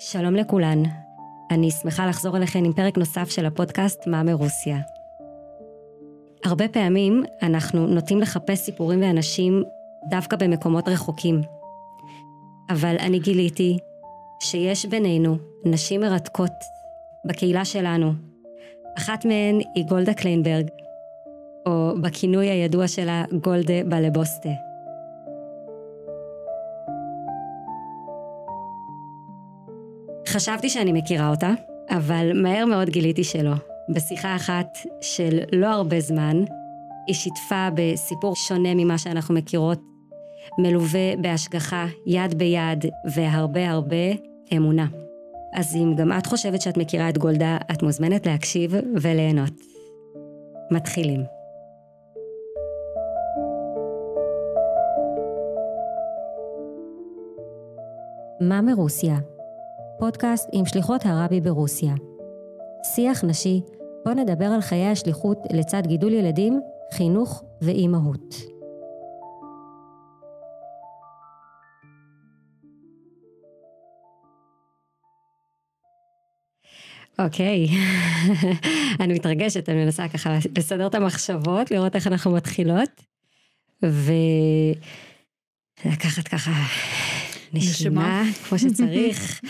שלום לכולן, אני שמחה לחזור אליכן עם פרק נוסף של הפודקאסט מה מרוסיה. הרבה פעמים אנחנו נוטים לחפש סיפורים ואנשים דווקא במקומות רחוקים. אבל אני גיליתי שיש בינינו נשים מרתקות בקהילה שלנו. אחת מהן היא גולדה קליינברג, או בכינוי הידוע שלה גולדה בלבוסטה. חשבתי שאני מכירה אותה, אבל מהר מאוד גיליתי שלא. בשיחה אחת של לא הרבה זמן, היא שיתפה בסיפור שונה ממה שאנחנו מכירות, מלווה בהשגחה יד ביד והרבה אמונה. אז אם גם את חושבת שאת מכירה את גולדה, את מוזמנת להקשיב וליהנות. מתחילים. מה מרוסיה? פודקאסט עם שליחות הרבי ברוסיה. שיח נשי, בוא נדבר על חיי השליחות לצד גידול ילדים, חינוך ואימהות. אוקיי, אני מתרגשת, אני מנסה ככה לסדר את המחשבות, לראות איך אנחנו מתחילות, ולקחת ככה נשימה כמו שצריך,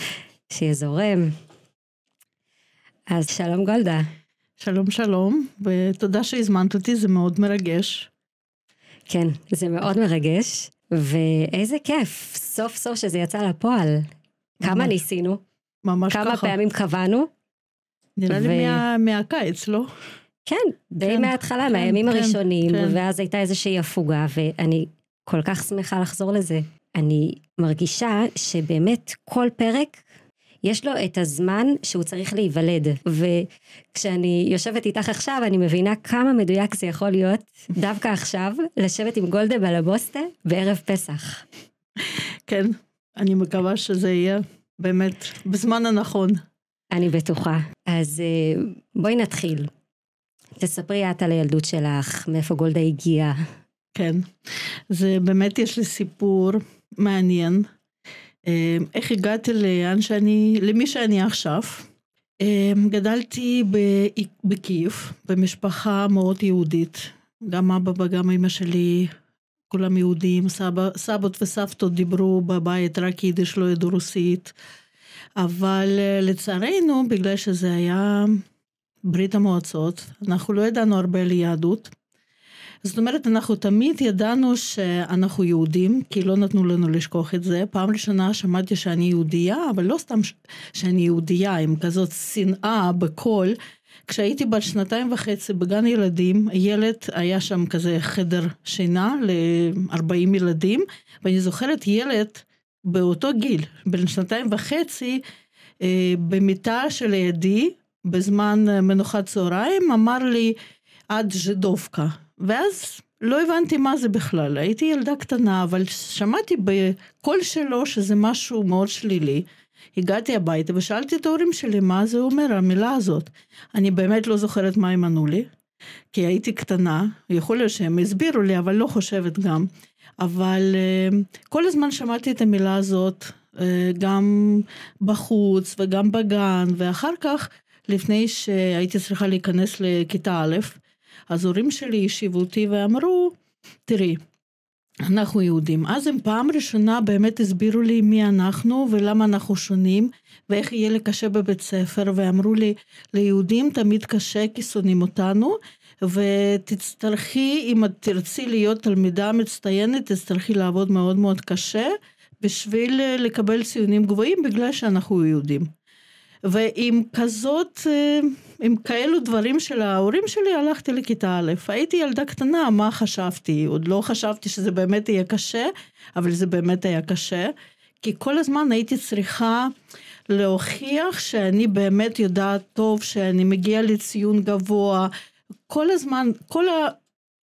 שיהיה זורם. אז שלום גולדה. שלום שלום, ותודה שהזמנת אותי, זה מאוד מרגש. כן, זה מאוד מרגש, ואיזה כיף, סוף סוף שזה יצא לפועל. כמה ניסינו? ממש ככה. כמה פעמים קבענו? נראה לי מהקיץ, לא? כן, די מההתחלה, מהימים הראשונים, ואז הייתה איזושהי הפוגה, ואני כל כך שמחה לחזור לזה. אני מרגישה שבאמת כל פרק יש לו את הזמן שהוא צריך להיוולד, וכשאני יושבת איתך עכשיו אני מבינה כמה מדויק זה יכול להיות דווקא עכשיו לשבת עם גולדה בלבוסטה בערב פסח. כן, אני מקווה שזה יהיה באמת בזמן הנכון. אני בטוחה. אז בואי נתחיל. תספרי את על הילדות שלך, מאיפה גולדה הגיעה. כן, זה באמת יש לי סיפור מעניין. איך הגעתי למי שאני עכשיו. גדלתי בקייב, במשפחה מאוד יהודית. גם אבא וגם אמא שלי, כולם יהודים. סבות וסבתות דיברו בבית, רק יידיש, לא ידעו רוסית. אבל לצערנו, בגלל שזה היה ברית המועצות, אנחנו לא ידענו הרבה על יהדות. זאת אומרת, אנחנו תמיד ידענו שאנחנו יהודים, כי לא נתנו לנו לשכוח את זה. פעם ראשונה שמעתי שאני יהודייה, אבל לא סתם שאני יהודייה, עם כזאת שנאה בכל. כשהייתי בת 2.5 בגן ילדים, ילד היה שם כזה חדר שינה ל-40 ילדים, ואני זוכרת ילד באותו גיל, בין 2.5, במיטה שלידי, בזמן מנוחת צהריים, אמר לי, עד ז'דובקה. ואז לא הבנתי מה זה בכלל, הייתי ילדה קטנה, אבל שמעתי בקול שלו שזה משהו מאוד שלילי. הגעתי הביתה ושאלתי את ההורים שלי מה זה אומר, המילה הזאת. אני באמת לא זוכרת מה הם ענו לי, כי הייתי קטנה, יכול להיות שהם הסבירו לי, אבל לא חושבת גם. אבל כל הזמן שמעתי את המילה הזאת, גם בחוץ וגם בגן, ואחר כך, לפני שהייתי צריכה להיכנס לכיתה א', אז הורים שלי השיבו אותי ואמרו, תראי, אנחנו יהודים. אז הם פעם ראשונה באמת הסבירו לי מי אנחנו ולמה אנחנו שונים, ואיך יהיה לי קשה בבית ספר, ואמרו לי, ליהודים תמיד קשה כי שונאים אותנו, ותצטרכי, אם את תרצי להיות תלמידה מצטיינת, תצטרכי לעבוד מאוד מאוד קשה, בשביל לקבל ציונים גבוהים, בגלל שאנחנו יהודים. ועם כזאת, עם כאלו דברים של ההורים שלי, הלכתי לכיתה א'. הייתי ילדה קטנה, מה חשבתי? עוד לא חשבתי שזה באמת יהיה קשה, אבל זה באמת היה קשה, כי כל הזמן הייתי צריכה להוכיח שאני באמת יודעת טוב, שאני מגיעה לציון גבוה, כל הזמן, כל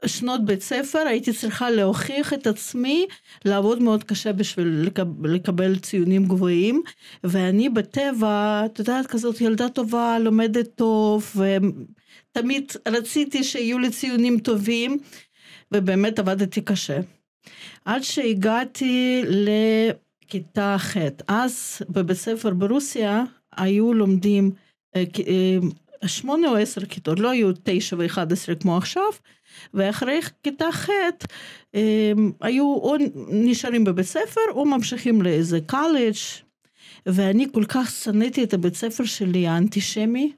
שנות בית ספר הייתי צריכה להוכיח את עצמי, לעבוד מאוד קשה בשביל לקבל ציונים גבוהים, ואני בטבע, את יודעת, כזאת ילדה טובה, לומדת טוב, ותמיד רציתי שיהיו לי ציונים טובים, ובאמת עבדתי קשה. עד שהגעתי כיתה ח'. אז בבית ספר ברוסיה היו לומדים 8 או 10 כיתות, לא היו 9 ו-11 כמו עכשיו, ואחרי כיתה ח' היו או נשארים בבית ספר או ממשיכים לאיזה קולג'. ואני כל כך שנאתי את הבית ספר שלי האנטישמי,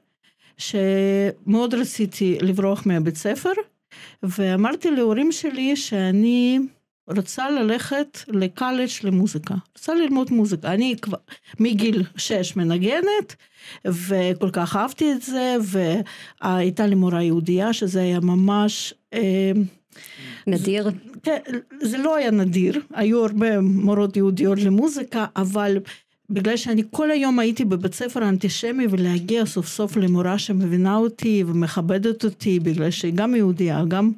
שמאוד רציתי לברוח מהבית ספר, ואמרתי להורים שלי שאני רוצה ללכת לקולג' למוזיקה, רוצה ללמוד מוזיקה. אני כבר מגיל 6 מנגנת, וכל כך אהבתי את זה, והייתה לי מורה יהודייה, שזה היה ממש נדיר. זה לא היה נדיר, היו הרבה מורות יהודיות למוזיקה, אבל בגלל שאני כל היום הייתי בבית ספר אנטישמי, ולהגיע סוף סוף למורה שמבינה אותי ומכבדת אותי, בגלל שהיא גם יהודיה, גם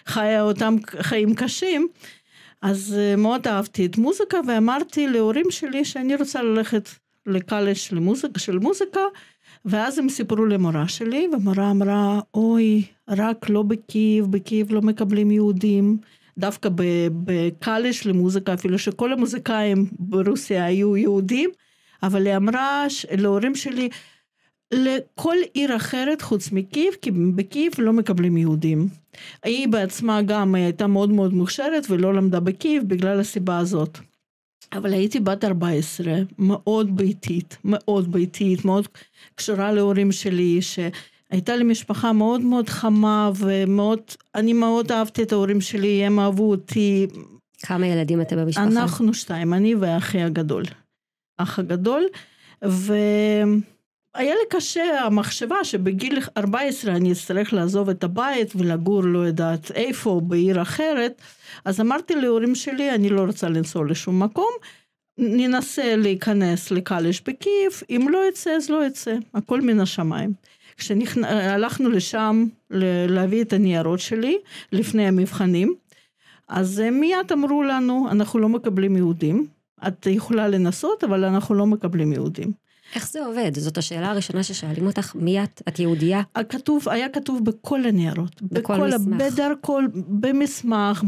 חיה אותם חיים קשים, אז מאוד אהבתי את מוזיקה, ואמרתי להורים שלי שאני רוצה ללכת לקולג' של מוזיקה, ואז הם סיפרו למורה שלי, ומורה אמרה, אוי, רק לא בקייב, בקייב לא מקבלים יהודים, דווקא בקולג' למוזיקה, אפילו שכל המוזיקאים ברוסיה היו יהודים, אבל היא אמרה להורים שלי, לכל עיר אחרת חוץ מקייב, כי בקייב לא מקבלים יהודים. היא בעצמה גם הייתה מאוד מאוד מוכשרת, ולא למדה בקייב בגלל הסיבה הזאת. אבל הייתי בת 14, מאוד ביתית, מאוד קשורה להורים שלי, שהייתה לי משפחה מאוד מאוד חמה, אני מאוד אהבתי את ההורים שלי, הם אהבו אותי. כמה ילדים אתם במשפחה? אנחנו 2, אני והאחי הגדול. האח הגדול, היה לי קשה המחשבה שבגיל 14 אני אצטרך לעזוב את הבית ולגור לא יודעת איפה, בעיר אחרת, אז אמרתי להורים שלי, אני לא רוצה לנסוע לשום מקום, ננסה להיכנס לקולג' בקייב, אם לא יצא אז לא יצא, הכל מן השמיים. כשהלכנו לשם להביא את הניירות שלי לפני המבחנים, אז מיד אמרו לנו, אנחנו לא מקבלים יהודים, את יכולה לנסות, אבל אנחנו לא מקבלים יהודים. איך זה עובד? זאת השאלה הראשונה ששואלים אותך, מי את יהודייה? היה כתוב בכל הניירות. בכל מסמך. בדרכול, במסמך,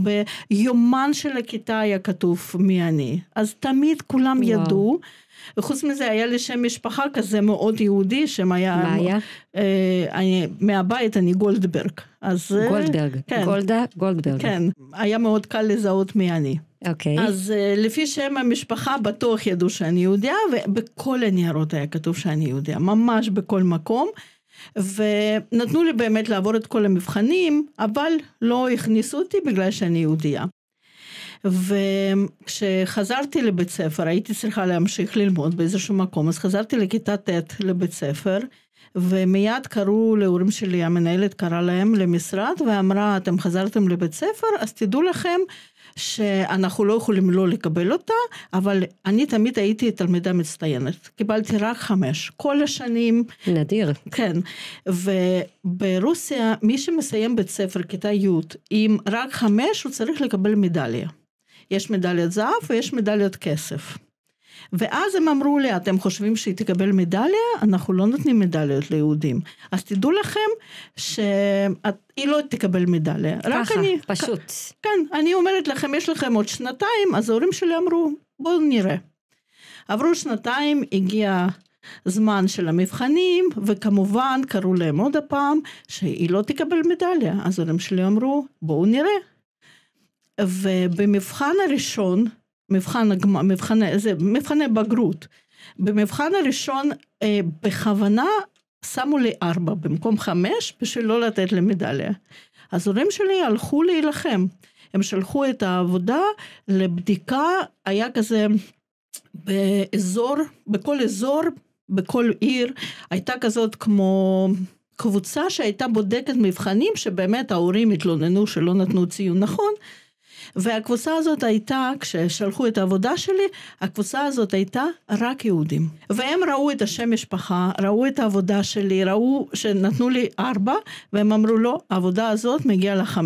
ביומן של הכיתה היה כתוב מי אני. אז תמיד כולם ידעו, וחוץ מזה היה לי שם משפחה כזה מאוד יהודי, שם היה... מה היה? מהבית אני גולדברג. גולדברג, כן, גולדה גולדברג. כן, היה מאוד קל לזהות מי אני. אוקיי. אז לפי שם המשפחה בטוח ידעו שאני יהודיה, ובכל הניירות היה כתוב שאני יהודיה, ממש בכל מקום, ונתנו לי באמת לעבור את כל המבחנים, אבל לא הכניסו אותי בגלל שאני יהודיה. וכשחזרתי לבית ספר, הייתי צריכה להמשיך ללמוד באיזשהו מקום, אז חזרתי לכיתה ט' לבית ספר, ומיד קראו להורים שלי, המנהלת קראה להם למשרד, ואמרה, אתם חזרתם לבית ספר, אז תדעו לכם, שאנחנו לא יכולים לא לקבל אותה, אבל אני תמיד הייתי תלמידה מצטיינת. קיבלתי רק 5. כל השנים... נדיר. כן. וברוסיה, מי שמסיים בית ספר, כיתה י', עם רק 5, הוא צריך לקבל מדליה. יש מדליית זהב ויש מדליית כסף. ואז הם אמרו לי, אתם חושבים שהיא תקבל מדליה? אנחנו לא נותנים מדליות ליהודים. אז תדעו לכם שהיא לא תקבל מדליה. ככה, פשוט. כן, אני אומרת לכם, יש לכם עוד 2, אז ההורים שלי אמרו, בואו נראה. עברו 2, הגיע זמן של המבחנים, וכמובן קראו להם עוד הפעם, שהיא לא תקבל מדליה. אז ההורים שלי אמרו, בואו נראה. ובמבחן הראשון, מבחני בגרות. במבחן הראשון, בכוונה שמו לי 4 במקום 5, בשביל לא לתת לי מדליה. אז ההורים שלי הלכו להילחם. הם שלחו את העבודה לבדיקה, היה כזה בכל אזור, בכל עיר, הייתה כזאת כמו קבוצה שהייתה בודקת מבחנים, שבאמת ההורים התלוננו שלא נתנו ציון נכון, והקבוצה הזאת הייתה, כששלחו את העבודה שלי, הקבוצה הזאת הייתה רק יהודים. והם ראו את השם משפחה, ראו את העבודה שלי, ראו שנתנו לי 4, והם אמרו לו, העבודה הזאת מגיעה ל5,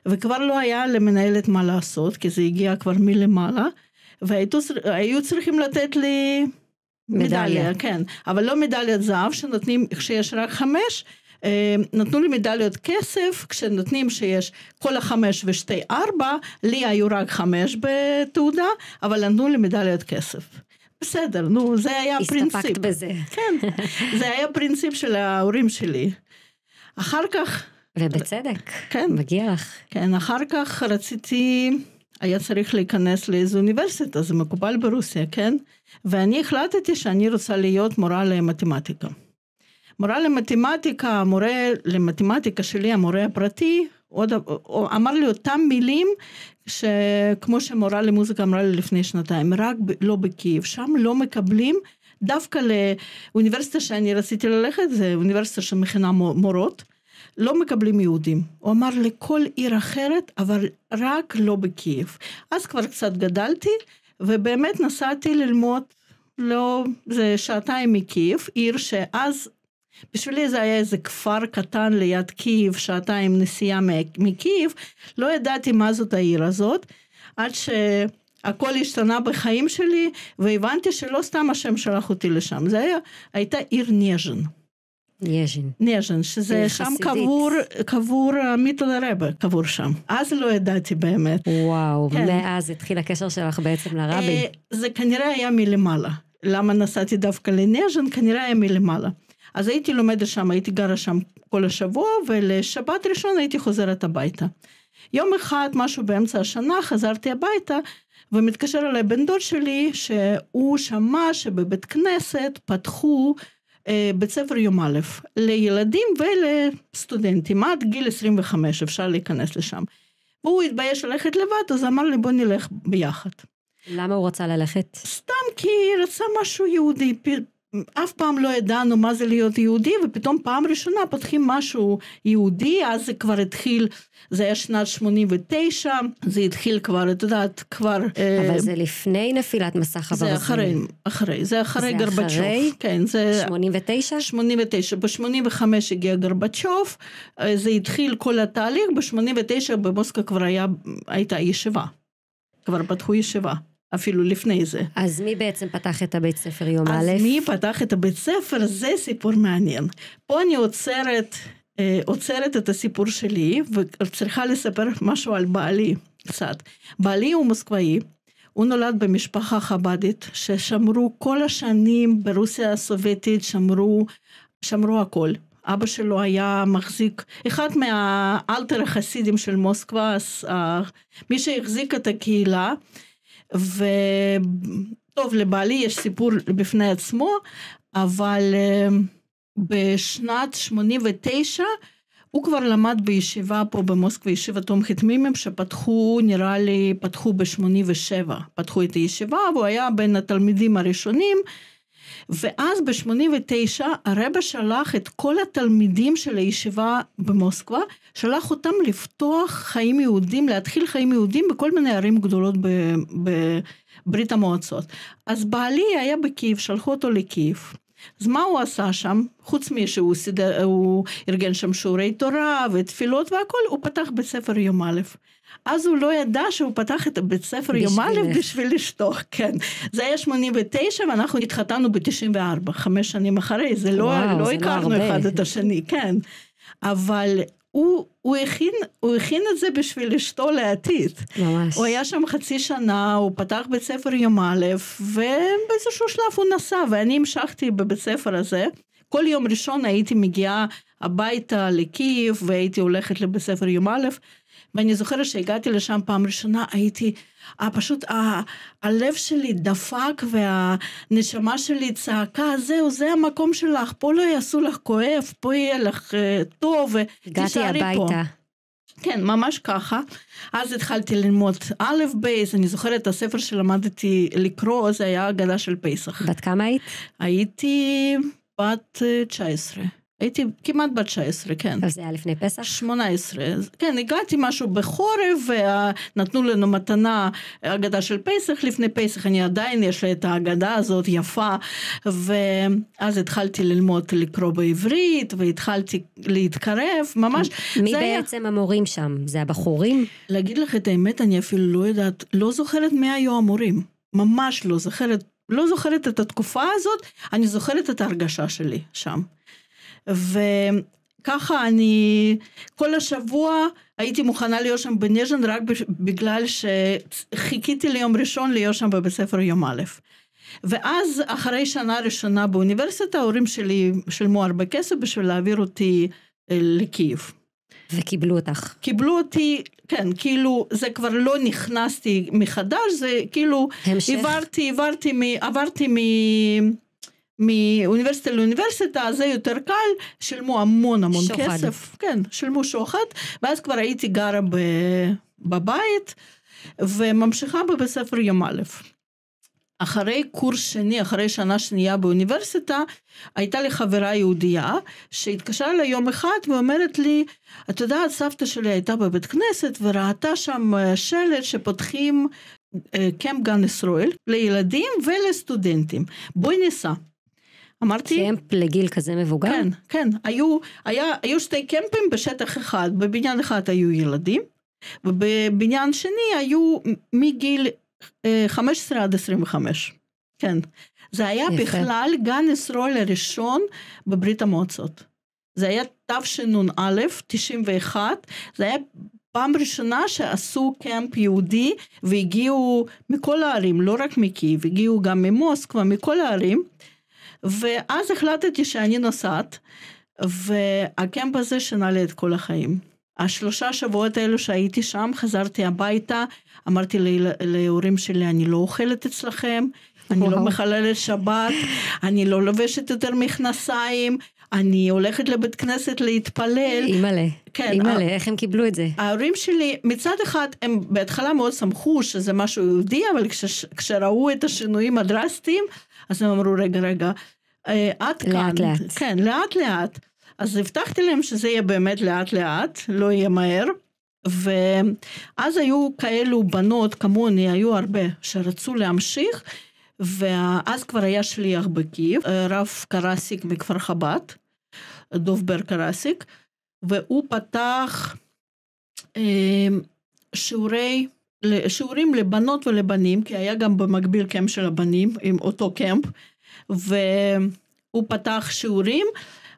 וכבר לא היה למנהלת מה לעשות, כי זה הגיע כבר מלמעלה, והיו צריכים לתת לי מדליה, כן. אבל לא מדליית זהב שנותנים כשיש רק 5, נתנו לי מדליות כסף, כשנותנים שיש כל 5 ושתי 4, לי היו רק 5 בתעודה, אבל נתנו לי מדליות כסף. בסדר, נו, זה היה פרינציפ. הסתפקת בזה. כן, זה היה פרינציפ של ההורים שלי. אחר כך... ובצדק, כן. מגיע לך. כן, אחר כך רציתי, היה צריך להיכנס לאיזו אוניברסיטה, זה מקובל ברוסיה, כן? ואני החלטתי שאני רוצה להיות מורה למתמטיקה. מורה למתמטיקה, המורה למתמטיקה שלי, המורה הפרטי, אמר לי אותם מילים, כמו שמורה למוזיקה אמרה לי לפני שנתיים, רק לא בקייב, שם לא מקבלים, דווקא לאוניברסיטה שאני רציתי ללכת, זה אוניברסיטה שמכינה מורות, לא מקבלים יהודים. הוא אמר לכל עיר אחרת, אבל רק לא בקייב. אז כבר קצת גדלתי, ובאמת נסעתי ללמוד, לא, זה שעתיים מקייב, עיר שאז, בשבילי זה היה איזה כפר קטן ליד קייב, שעתיים נסיעה מקייב, לא ידעתי מה זאת העיר הזאת, עד שהכל השתנה בחיים שלי, והבנתי שלא סתם השם שלח אותי לשם, זה הייתה עיר ניז'ן. ניז'ן, שזה שם קבור מיטל הרבה, קבור שם. אז לא ידעתי באמת. וואו, ומאז התחיל הקשר שלך בעצם לרבי. זה כנראה היה מלמעלה. למה נסעתי דווקא לניז'ן? כנראה היה מלמעלה. אז הייתי לומדת שם, הייתי גרה שם כל השבוע, ולשבת ראשון הייתי חוזרת הביתה. יום אחד, משהו באמצע השנה, חזרתי הביתה, ומתקשר אליי בן דוד שלי, שהוא שמע שבבית כנסת פתחו בית ספר יום א', לילדים ולסטודנטים, עד גיל 25 אפשר להיכנס לשם. והוא התבייש ללכת לבד, אז אמר לי בוא נלך ביחד. למה הוא רצה ללכת? סתם כי רצה משהו יהודי, אף פעם לא ידענו מה זה להיות יהודי, ופתאום פעם ראשונה פותחים משהו יהודי, אז זה כבר התחיל, זה היה שנת 89, זה התחיל כבר, את יודעת, כבר... אבל זה לפני נפילת מסך הברזל. זה אחרי גרבצ'וב. כן, זה... 89? 89, ב-85 הגיע גרבצ'וב, זה התחיל כל התהליך, ב-89 במוסקבה כבר הייתה ישיבה, כבר פתחו ישיבה. אפילו לפני זה. אז מי בעצם פתח את הבית ספר יום א'? אז מי פתח את הבית ספר? זה סיפור מעניין. פה אני עוצרת את הסיפור שלי, וצריכה לספר משהו על בעלי קצת. בעלי הוא מוסקבאי, הוא נולד במשפחה חבדית, ששמרו כל השנים ברוסיה הסובייטית, שמרו הכל. אבא שלו היה מחזיק, אחד מהאלטר החסידים של מוסקבה, מי שהחזיק את הקהילה, וטוב, לבעלי יש סיפור בפני עצמו, אבל בשנת 89 הוא כבר למד בישיבה פה במוסקבה, ישיבה תומכת מימים, שפתחו, נראה לי, פתחו ב-87, פתחו את הישיבה, והוא היה בין התלמידים הראשונים, ואז ב-89 הרבה שלח את כל התלמידים של הישיבה במוסקבה, שלח אותם לפתוח חיים יהודים, להתחיל חיים יהודים בכל מיני ערים גדולות בברית המועצות. אז בעלי היה בקייב, שלחו אותו לקייב. אז מה הוא עשה שם? חוץ משהוא הוא ארגן שם שיעורי תורה ותפילות והכל, הוא פתח בית ספר יום א'. אז הוא לא ידע שהוא פתח את בית ספר יום א' בשביל לשתוך, כן. זה היה 89 ואנחנו התחתנו ב-94, 5 שנים אחרי, זה לא הכרנו אחד את השני, כן. אבל הוא הכין את זה בשביל אשתו לעתיד. ממש. הוא היה שם חצי שנה, הוא פתח בית ספר יום א', ובאיזשהו שלב הוא נסע, ואני המשכתי בבית ספר הזה. כל יום ראשון הייתי מגיעה הביתה לקייב, והייתי הולכת לבית ספר יום א', ואני זוכרת שהגעתי לשם פעם ראשונה, הייתי, פשוט הלב שלי דפק, והנשמה שלי צעקה, זה המקום שלך, פה לא יעשו לך כואב, פה יהיה לך טוב, ותשארי פה. הביתה. כן, ממש ככה. אז התחלתי ללמוד א' בייס, אני זוכרת את הספר שלמדתי לקרוא, זה היה אגדה של פסח. בת כמה היית? הייתי בת 19. הייתי כמעט בת 19, כן. אז זה היה לפני פסח? 18. כן, הגעתי משהו בחורף, ונתנו לנו מתנה, אגדה של פסח, לפני פסח, אני עדיין יש לי את האגדה הזאת יפה, ואז התחלתי ללמוד לקרוא בעברית, והתחלתי להתקרב, ממש. מי בעצם המורים שם? זה הבחורים? להגיד לך את האמת, אני אפילו לא יודעת, לא זוכרת מי היו המורים. ממש לא זוכרת את התקופה הזאת, אני זוכרת את ההרגשה שלי שם. ככה אני כל השבוע הייתי מוכנה להיות שם בנז'ן רק בגלל שחיכיתי ליום ראשון להיות שם בבית ספר יום א'. ואז אחרי שנה ראשונה באוניברסיטה, ההורים שלי שילמו הרבה כסף בשביל להעביר אותי לקייב. וקיבלו אותך. קיבלו אותי, כן, כאילו זה כבר לא נכנסתי מחדש, זה כאילו עברתי מאוניברסיטה לאוניברסיטה, זה יותר קל, שילמו המון כסף. כן, שילמו שוחד, ואז כבר הייתי גרה בבית, וממשיכה בבית ספר יום א'. אחרי קורס שני, אחרי שנה שנייה באוניברסיטה, הייתה לי חברה יהודייה, שהתקשרה לה יום אחד ואומרת לי, את יודעת, סבתא שלי הייתה בבית כנסת, וראתה שם שלט שפותחים קמפ גן ישראל, לילדים ולסטודנטים. בואי ניסע. אמרתי... קמפ לגיל כזה מבוגר? כן, כן. היו שתי קמפים בשטח אחד. בבניין אחד היו ילדים, ובבניין שני היו מגיל 15 עד 25. כן. זה היה יפה. בכלל גן ישראל הראשון בברית המועצות. זה היה תשנ"א, 91, זה היה פעם ראשונה שעשו קמפ יהודי, והגיעו מכל הערים, לא רק מקייב, הגיעו גם ממוסקבה, מכל הערים, ואז החלטתי שאני נוסעת, והקמפ הזה שנה לי את כל החיים. 3 שבועות האלו שהייתי שם, חזרתי הביתה, אמרתי להורים שלי, אני לא אוכלת אצלכם, אני לא מחללת שבת, אני לא לובשת יותר מכנסיים, אני הולכת לבית כנסת להתפלל. אימא'לה, כן, אימא'לה, איך הם קיבלו את זה? ההורים שלי, מצד אחד, הם בהתחלה מאוד שמחו שזה משהו יהודי, אבל כשראו את השינויים הדרסטיים, אז הם אמרו, רגע, עד כאן. לאט לאט. כן, לאט לאט. אז הבטחתי להם שזה יהיה באמת לאט לאט, לא יהיה מהר. ואז היו כאלו בנות כמוני, היו הרבה שרצו להמשיך, ואז כבר היה שליח בקייב, רב קרסיק מכפר חב"ד, דוב בר קרסיק, והוא פתח שיעורים לבנות ולבנים, כי היה גם במקביל קמפ של הבנים, עם אותו קמפ, והוא פתח שיעורים,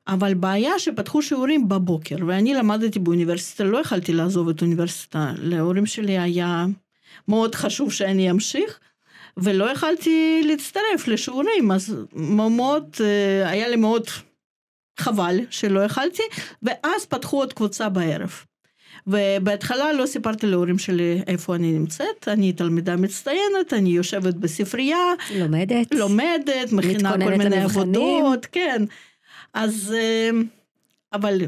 אבל בעיה שפתחו שיעורים בבוקר, ואני למדתי באוניברסיטה, לא יכלתי לעזוב את האוניברסיטה, להורים שלי היה מאוד חשוב שאני אמשיך, ולא יכלתי להצטרף לשיעורים, אז היה לי מאוד חבל שלא יכלתי, ואז פתחו עוד קבוצה בערב. ובהתחלה לא סיפרתי להורים שלי איפה אני נמצאת, אני תלמידה מצטיינת, אני יושבת בספרייה, לומדת, מכינה כל מיני עבודות, כן. אז, אבל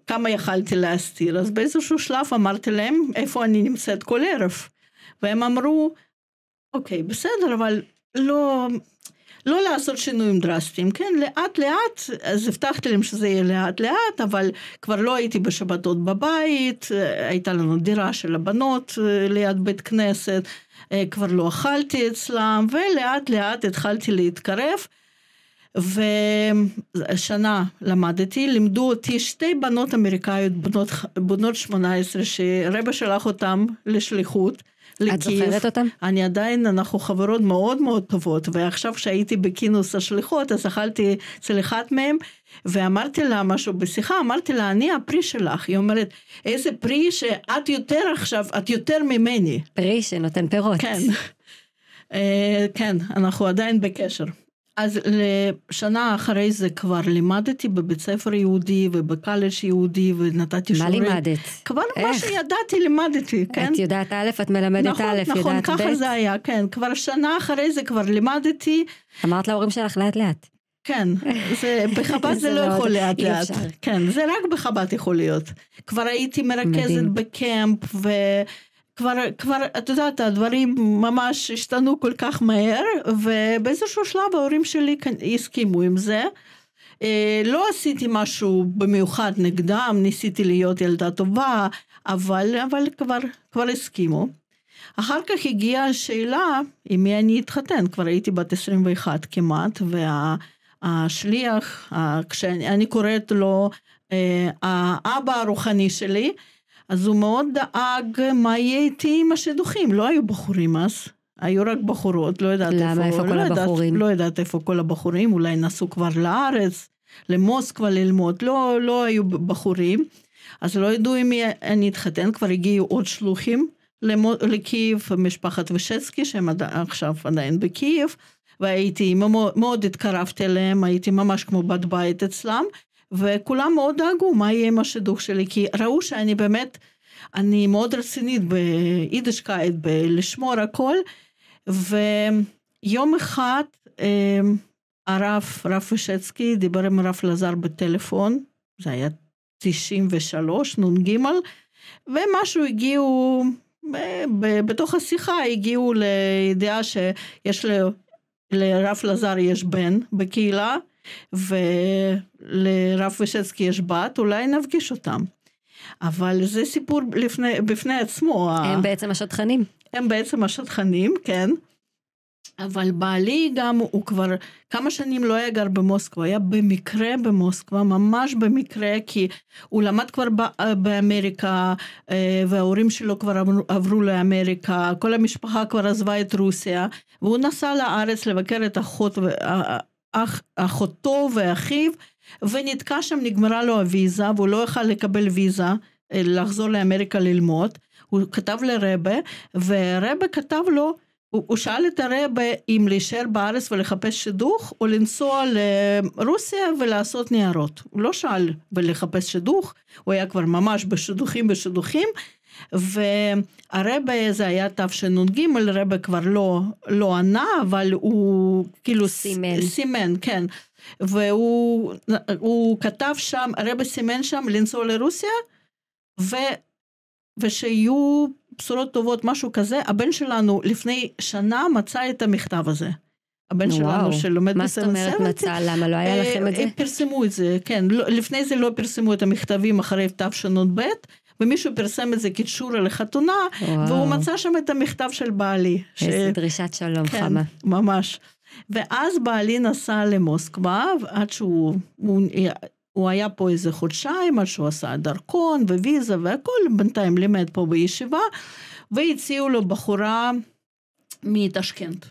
כמה יכלתי להסתיר, אז באיזשהו שלב אמרתי להם איפה אני נמצאת כל ערב, והם אמרו, אוקיי, בסדר, אבל לא לעשות שינויים דרסטיים, כן, לאט לאט, אז הבטחתי להם שזה יהיה לאט לאט, אבל כבר לא הייתי בשבתות בבית, הייתה לנו דירה של הבנות ליד בית כנסת, כבר לא אכלתי אצלם, ולאט לאט התחלתי להתקרב, ושנה למדתי, לימדו אותי 2 בנות אמריקאיות, בנות 18, שרבא שלח אותם לשליחות, את זוכרת אותם? אני עדיין, אנחנו חברות מאוד מאוד טובות, ועכשיו כשהייתי בכינוס השליחות, אז אכלתי אצל אחת מהם, ואמרתי לה משהו בשיחה, אמרתי לה, אני הפרי שלך, היא אומרת, איזה פרי שאת יותר עכשיו, את יותר ממני. פרי שנותן פירות. כן, כן, אנחנו עדיין בקשר. אז לשנה אחרי זה כבר לימדתי בבית ספר יהודי ובקולג' יהודי ונתתי שיעורים. מה לימדת? כבר מה שידעתי לימדתי, כן? את יודעת א', את מלמדת א', יודעת ב'. נכון, ככה זה היה, כן. כבר שנה אחרי זה כבר לימדתי. אמרת להורים שלך לאט לאט. כן, בחב"ד זה לא יכול לאט לאט. כן, זה רק בחב"ד יכול להיות. כבר הייתי מרכזת בקמפ כבר, את יודעת, הדברים ממש השתנו כל כך מהר, ובאיזשהו שלב ההורים שלי הסכימו עם זה. לא עשיתי משהו במיוחד נגדם, ניסיתי להיות ילדה טובה, אבל כבר הסכימו. אחר כך הגיעה השאלה עם מי אני אתחתן, כבר הייתי בת 21 כמעט, והשליח, כשאני קוראת לו האבא הרוחני שלי, אז הוא מאוד דאג מה יהיה איתי עם השידוכים, לא היו בחורים אז, היו רק בחורות, לא יודעת למה איפה כל הבחורים? לא יודעת איפה כל הבחורים, אולי נסעו כבר לארץ, למוסקבה ללמוד, לא היו בחורים, אז לא ידעו אם אני אתחתן, כבר הגיעו עוד שלוחים לקייב, משפחת ושצקי, שהם עכשיו עדיין בקייב, והייתי מאוד התקרבתי אליהם, הייתי ממש כמו בת בית אצלם, וכולם מאוד דאגו מה יהיה עם השידוך שלי, כי ראו שאני באמת, אני מאוד רצינית ביידישקייט, לשמור הכל, ויום אחד הרב ושצקי דיבר עם הרב לזר בטלפון, זה היה 93, נ"ג, ומשהו הגיעו, בתוך השיחה הגיעו לידיעה שיש לרב לזר יש בן בקהילה, ולרב ושצקי יש בת, אולי נפגיש אותם. אבל זה סיפור בפני עצמו. הם בעצם השטחנים. הם בעצם השטחנים, כן. אבל בעלי גם, הוא כבר כמה שנים לא היה גר במוסקבה, היה במקרה במוסקבה, ממש במקרה, כי הוא למד כבר באמריקה, וההורים שלו כבר עברו לאמריקה, כל המשפחה כבר עזבה את רוסיה, והוא נסע לארץ לבקר את אחותו ואחיו, ונתקע שם, נגמרה לו הוויזה, והוא לא יכל לקבל ויזה, לחזור לאמריקה ללמוד, הוא כתב לרבא, ורבא כתב לו, הוא שאל את הרבא אם להישאר בארץ ולחפש שידוך, או לנסוע לרוסיה ולעשות ניירות. הוא לא שאל ולחפש שידוך, הוא היה כבר ממש בשידוכים, והרבא זה היה תשנ"ג, רבא כבר לא ענה, אבל הוא כאילו סימן, כן. והוא כתב שם, הרבא סימן שם לנסוע לרוסיה, ושיהיו בשורות טובות, משהו כזה. הבן שלנו לפני שנה מצא את המכתב הזה. הבן שלנו שלומד מה זאת אומרת מצא? למה לא היה לכם את זה? פרסמו את זה, כן. לפני זה לא פרסמו את המכתבים אחרי תשנ"ב, ומישהו פרסם את זה כתשורה לחתונה, והוא מצא שם את המכתב של בעלי. איזה דרישת שלום חמה. ממש. ואז בעלי נסע למוסקבה, עד הוא היה פה איזה חודשיים, עד שהוא עשה דרכון וויזה והכל, בינתיים לימד פה בישיבה, והציעו לו בחורה מתשכנת.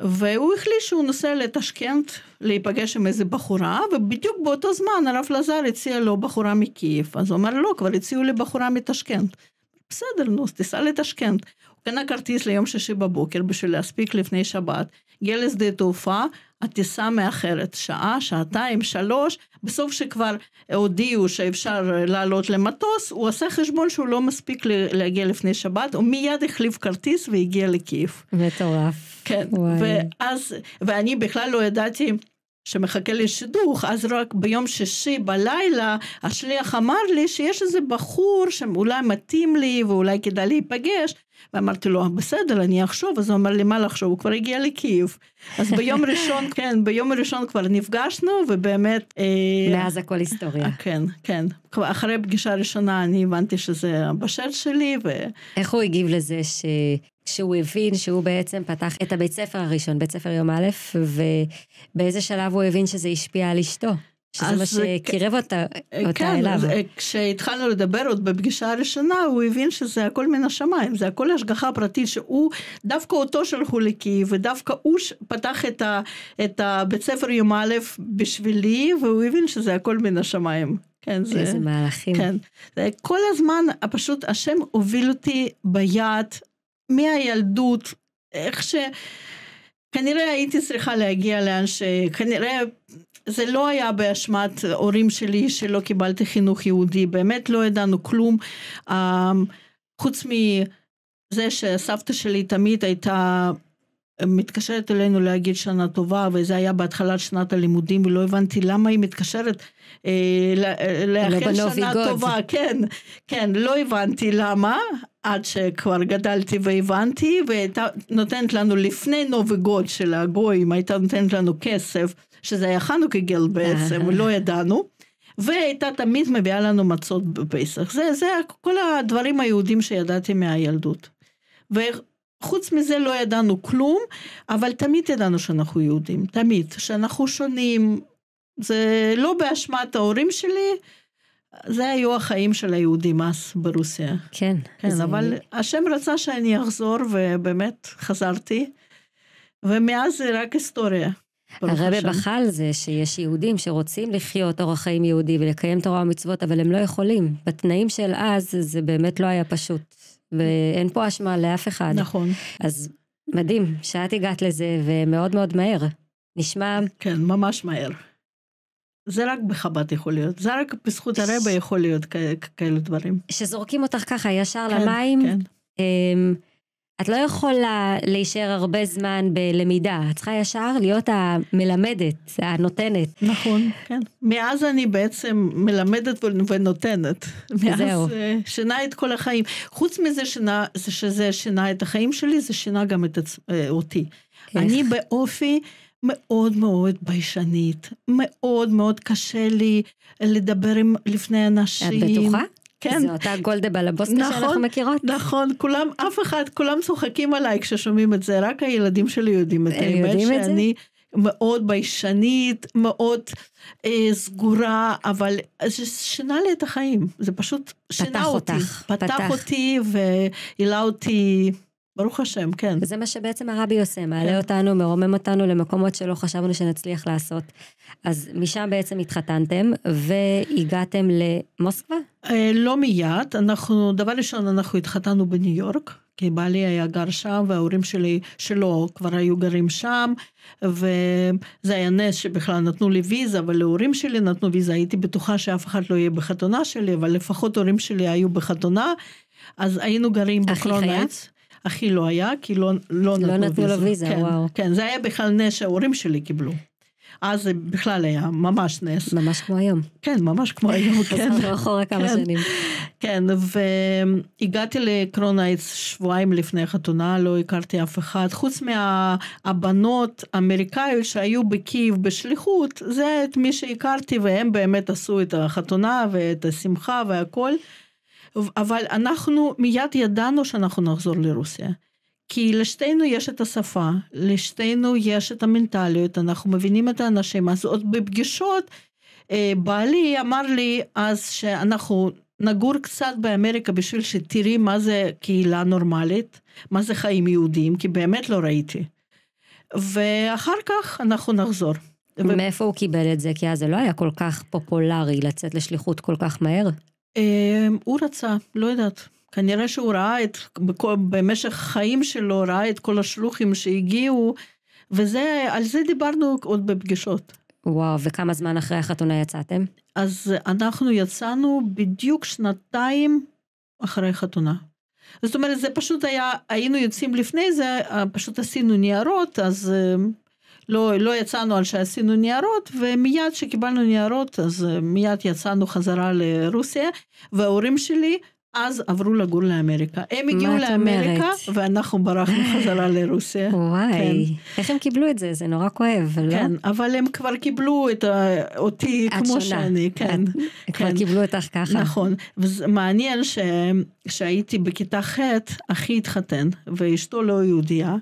והוא החליט שהוא נוסע לתשכנת, להיפגש עם איזה בחורה, ובדיוק באותו זמן הרב לזר הציע לו בחורה מקייב, אז הוא אמר לו, כבר הציעו לי בחורה מתשכנת. בסדר, נו, תיסע לתשכנת. הוא קנה כרטיס ליום שישי בבוקר, בשביל להספיק לפני שבת, הגיע לשדה תעופה, הטיסה מאחרת, שעה, שעתיים, 3, בסוף שכבר הודיעו שאפשר לעלות למטוס, הוא עשה חשבון שהוא לא מספיק להגיע לפני שבת, הוא מיד החליף כרטיס והגיע לקייב. מטורף. כן, ואני בכלל לא ידעתי שמחכה לי שידוך, אז רק ביום שישי בלילה, השליח אמר לי שיש איזה בחור שאולי מתאים לי, ואולי כדאי להיפגש, ואמרתי לו, בסדר, אני אחשוב, אז הוא אמר לי, מה לחשוב? הוא כבר הגיע לקייב. אז ביום ראשון, כן, ביום ראשון כבר נפגשנו, ובאמת... מאז הכל היסטוריה. כן, כן. אחרי פגישה ראשונה אני הבנתי שזה הבשל שלי, איך הוא הגיב לזה שהוא הבין שהוא בעצם פתח את הבית ספר הראשון, בית ספר יום א', ובאיזה שלב הוא הבין שזה השפיע על אשתו? שזה מה שקירב אותה אליו. כשהתחלנו לדבר עוד בפגישה הראשונה, הוא הבין שזה הכל מן השמיים, זה הכל השגחה פרטית, שהוא, דווקא אותו שלחו לקייב, ודווקא הוא פתח את הבית ספר יום א' בשבילי, והוא הבין שזה הכל מן השמיים. כן, איזה מהלכים. כן, כל הזמן, פשוט השם הוביל אותי ביד, מהילדות, איך כנראה הייתי צריכה להגיע לאן שכנראה זה לא היה באשמת הורים שלי שלא קיבלתי חינוך יהודי, באמת לא ידענו כלום, חוץ מזה שסבתא שלי תמיד הייתה מתקשרת אלינו להגיד שנה טובה, וזה היה בהתחלת שנת הלימודים, ולא הבנתי למה היא מתקשרת לאחל שנה טובה, כן, לא הבנתי למה, עד שכבר גדלתי והבנתי, והייתה נותנת לנו לפני נובגוד של הגויים, הייתה נותנת לנו כסף, שזה היה חנוכה גל בעצם, לא ידענו, והייתה תמיד מביאה לנו מצות בפסח, זה כל הדברים היהודים שידעתי מהילדות, וחוץ מזה לא ידענו כלום, אבל תמיד ידענו שאנחנו יהודים, תמיד, שאנחנו שונים, זה לא באשמת ההורים שלי, זה היו החיים של היהודים אז ברוסיה. כן. כן, אבל השם רצה שאני אחזור, ובאמת חזרתי, ומאז זה רק היסטוריה. הרבי בחל זה שיש יהודים שרוצים לחיות אורח חיים יהודי ולקיים תורה ומצוות, אבל הם לא יכולים. בתנאים של אז זה באמת לא היה פשוט, ואין פה אשמה לאף אחד. נכון. אז מדהים שאת הגעת לזה, ומאוד מאוד מהר. נשמע... כן, ממש מהר. זה רק בחב"ד יכול להיות, זה רק בזכות הרבי יכול להיות כאלו דברים. שזורקים אותך ככה ישר למים, כן. את לא יכולה להישאר הרבה זמן בלמידה, את צריכה ישר להיות המלמדת, הנותנת. נכון, כן. מאז אני בעצם מלמדת ונותנת. מאז שינה את כל החיים. חוץ מזה שזה שינה את החיים שלי, זה שינה גם אותי. אני באופי מאוד מאוד ביישנית, מאוד מאוד קשה לי לדבר לפני אנשים. את בטוחה? כן. זו אותה גולדה לבוסקה שאנחנו מכירות? נכון, כולם צוחקים עליי כששומעים את זה, רק הילדים שלי יודעים את האמת, שאני מאוד ביישנית, מאוד סגורה, אבל זה שינה לי את החיים, זה פשוט שינה אותי. פתח אותי והעלה אותי, ברוך השם, כן. וזה מה שבעצם הרבי עושה, מעלה אותנו, מרומם אותנו למקומות שלא חשבנו שנצליח לעשות. אז משם בעצם התחתנתם, והגעתם למוסקבה? לא מיד, דבר ראשון אנחנו התחתנו בניו יורק, כי בעלי היה גר שם, וההורים שלו כבר היו גרים שם, וזה היה נס שבכלל נתנו לי ויזה, אבל להורים שלי נתנו ויזה, הייתי בטוחה שאף אחד לא יהיה בחתונה שלי, אבל לפחות הורים שלי היו בחתונה, אז היינו גרים בקרונייץ. אחי לא היה, כי לא נתנו לו ויזה, כן, וואו. כן, זה היה בכלל נס שההורים שלי קיבלו. אז זה בכלל היה ממש נס. ממש כמו היום. כן, ממש כמו היום, כן. חזרנו אחורה כמה שנים. כן, והגעתי לקרונייץ שבועיים לפני החתונה, לא הכרתי אף אחד, חוץ מהבנות האמריקאיות שהיו בקייב בשליחות, זה את מי שהכרתי, והם באמת עשו את החתונה ואת השמחה והכל, אבל אנחנו מיד ידענו שאנחנו נחזור לרוסיה, כי לשתינו יש את השפה, לשתינו יש את המנטליות, אנחנו מבינים את האנשים, אז עוד בפגישות, בעלי אמר לי אז שאנחנו נגור קצת באמריקה, בשביל שתראי מה זה קהילה נורמלית, מה זה חיים יהודיים, כי באמת לא ראיתי. ואחר כך אנחנו נחזור. מאיפה הוא קיבל את זה? כי אז זה לא היה כל כך פופולרי לצאת לשליחות כל כך מהר. הוא רצה, לא יודעת. כנראה שהוא ראה במשך חיים שלו, ראה את כל השלוחים שהגיעו, ועל זה דיברנו עוד בפגישות. וואו, וכמה זמן אחרי החתונה יצאתם? אז אנחנו יצאנו בדיוק 2 אחרי החתונה. זאת אומרת, זה פשוט היה, היינו יוצאים לפני זה, פשוט עשינו ניירות, אז לא יצאנו על שעשינו ניירות, ומיד שקיבלנו ניירות, אז מיד יצאנו חזרה לרוסיה, וההורים שלי אז עברו לגור לאמריקה. הם הגיעו לאמריקה, ואנחנו ברחנו חזרה לרוסיה. וואי, כן. איך הם קיבלו את זה? זה נורא כואב, לא? כן, אבל הם כבר קיבלו אותי כמו שאני. כן, כבר קיבלו אותך ככה. נכון, ומעניין שהייתי בכיתה ח', אחי התחתן, ואשתו לא יהודייה,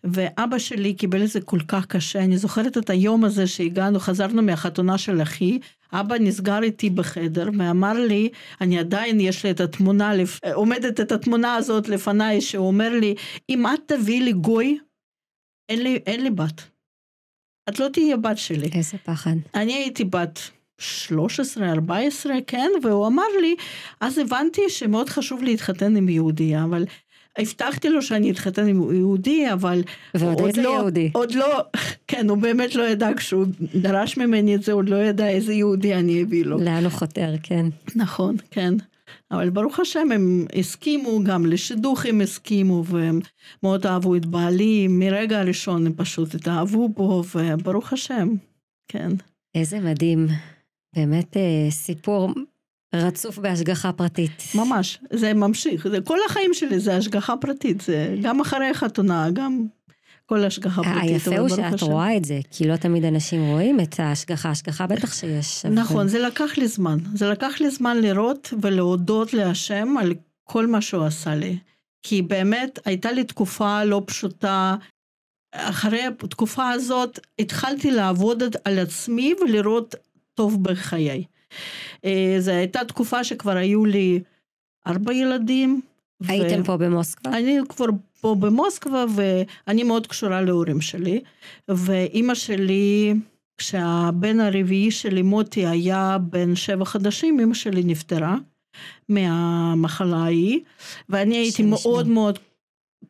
ואבא שלי קיבל את זה כל כך קשה, אני זוכרת את היום הזה שהגענו, חזרנו מהחתונה של אחי, אבא נסגר איתי בחדר, ואמר לי, אני עדיין יש לי את התמונה, עומדת את התמונה הזאת לפניי, שהוא אומר לי, אם את תביא לי גוי, אין לי בת. את לא תהיה בת שלי. איזה פחד. אני הייתי בת 13, 14, כן, והוא אמר לי, אז הבנתי שמאוד חשוב להתחתן עם יהודי, אבל הבטחתי לו שאני אתחתן עם יהודי, אבל עוד לא, כן, הוא באמת לא ידע, כשהוא דרש ממני את זה, הוא לא ידע איזה יהודי אני אביא לו. לאן הוא חותר, כן. נכון, כן. אבל ברוך השם הם הסכימו, גם לשידוך הם הסכימו, והם מאוד אהבו את בעלי, מרגע הראשון הם פשוט התאהבו בו, וברוך השם, כן. איזה מדהים, באמת סיפור רצוף בהשגחה פרטית. ממש, זה ממשיך, כל החיים שלי זה השגחה פרטית, זה גם אחרי החתונה, גם כל השגחה פרטית. היפה הוא שאת רואה את זה, כי לא תמיד אנשים רואים את ההשגחה בטח שיש. נכון, זה לקח לי זמן לראות ולהודות להשם על כל מה שהוא עשה לי, כי באמת הייתה לי תקופה לא פשוטה, אחרי התקופה הזאת התחלתי לעבוד על עצמי ולראות טוב בחיי. זו הייתה תקופה שכבר היו לי 4 ילדים. הייתם פה במוסקבה? אני כבר פה במוסקבה, ואני מאוד קשורה להורים שלי, ואימא שלי, כשהבן הרביעי שלי מוטי היה בן 7 חודשים, אמא שלי נפטרה מהמחלה ההיא, ואני הייתי מאוד מאוד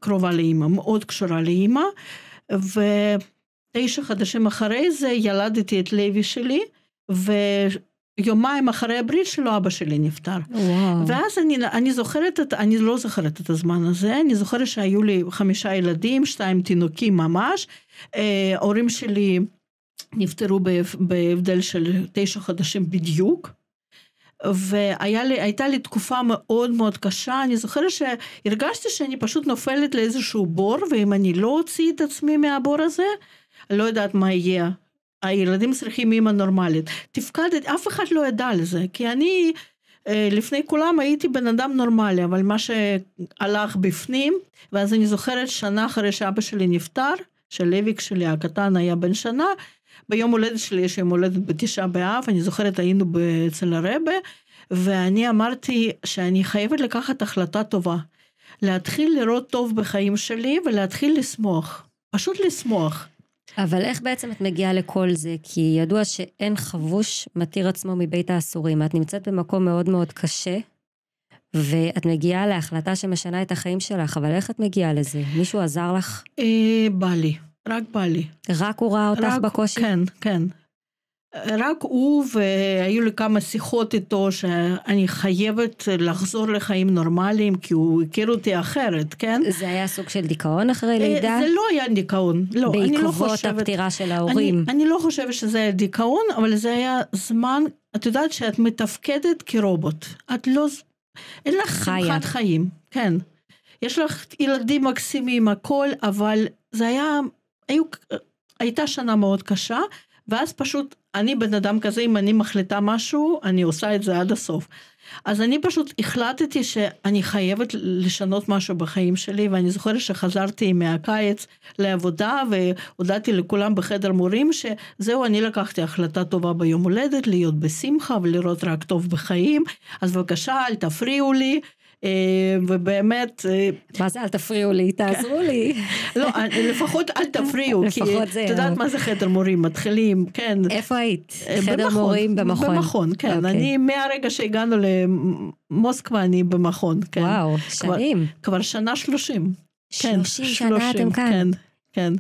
קרובה לאמא, מאוד קשורה לאמא, 9 חודשים אחרי זה ילדתי את לוי שלי, ויומיים אחרי הברית שלו אבא שלי נפטר. וואו. ואז אני זוכרת, אני לא זוכרת את הזמן הזה, אני זוכרת שהיו לי 5 ילדים, 2 תינוקים ממש, ההורים שלי נפטרו בהבדל של 9 חודשים בדיוק, והייתה לי תקופה מאוד מאוד קשה, אני זוכרת שהרגשתי שאני פשוט נופלת לאיזשהו בור, ואם אני לא אוציא את עצמי מהבור הזה, לא יודעת מה יהיה. הילדים צריכים אימא נורמלית. תפקדת, אף אחד לא ידע לזה, כי אני לפני כולם הייתי בן אדם נורמלי, אבל מה שהלך בפנים, ואז אני זוכרת שנה אחרי שאבא שלי נפטר, שלוויק שלי הקטן היה בן שנה, ביום הולדת שלי יש יום הולדת ב9 באב, אני זוכרת היינו אצל הרבה, ואני אמרתי שאני חייבת לקחת החלטה טובה, להתחיל לראות טוב בחיים שלי, ולהתחיל לשמוח, פשוט לשמוח. אבל איך בעצם את מגיעה לכל זה? כי ידוע שאין חבוש מתיר עצמו מבית האסורים, את נמצאת במקום מאוד מאוד קשה, ואת מגיעה להחלטה שמשנה את החיים שלך, אבל איך את מגיעה לזה? מישהו עזר לך? בא לי, רק בא לי. רק הוא ראה אותך בקושי? כן, כן. רק הוא, והיו לי כמה שיחות איתו שאני חייבת לחזור לחיים נורמליים, כי הוא הכיר אותי אחרת, כן? זה היה סוג של דיכאון אחרי לידה? זה לא היה דיכאון, לא. בעקבות הפטירה של ההורים? אני לא חושבת שזה היה דיכאון, אבל זה היה זמן, את יודעת שאת מתפקדת כרובוט. את לא, אין לך שמחת חיים, כן. יש לך ילדים מקסימים, הכל, אבל זה הייתה שנה מאוד קשה, ואז פשוט, אני בן אדם כזה, אם אני מחליטה משהו, אני עושה את זה עד הסוף. אז אני פשוט החלטתי שאני חייבת לשנות משהו בחיים שלי, ואני זוכרת שחזרתי מהקיץ לעבודה, והודעתי לכולם בחדר מורים, שזהו, אני לקחתי החלטה טובה ביום הולדת, להיות בשמחה, ולראות רק טוב בחיים, אז בבקשה, אל תפריעו לי, ובאמת... מה זה אל תפריעו לי? תעזרו לי. לא, לפחות אל תפריעו, כי את יודעת מה זה חדר מורים, מתחילים, כן. איפה היית? חדר מורים במכון. במכון, כן. אני מהרגע שהגענו למוסקבה, אני במכון, כן. וואו, שנים. כבר שנה 30. 30 שנה אתם כאן. כן, כן.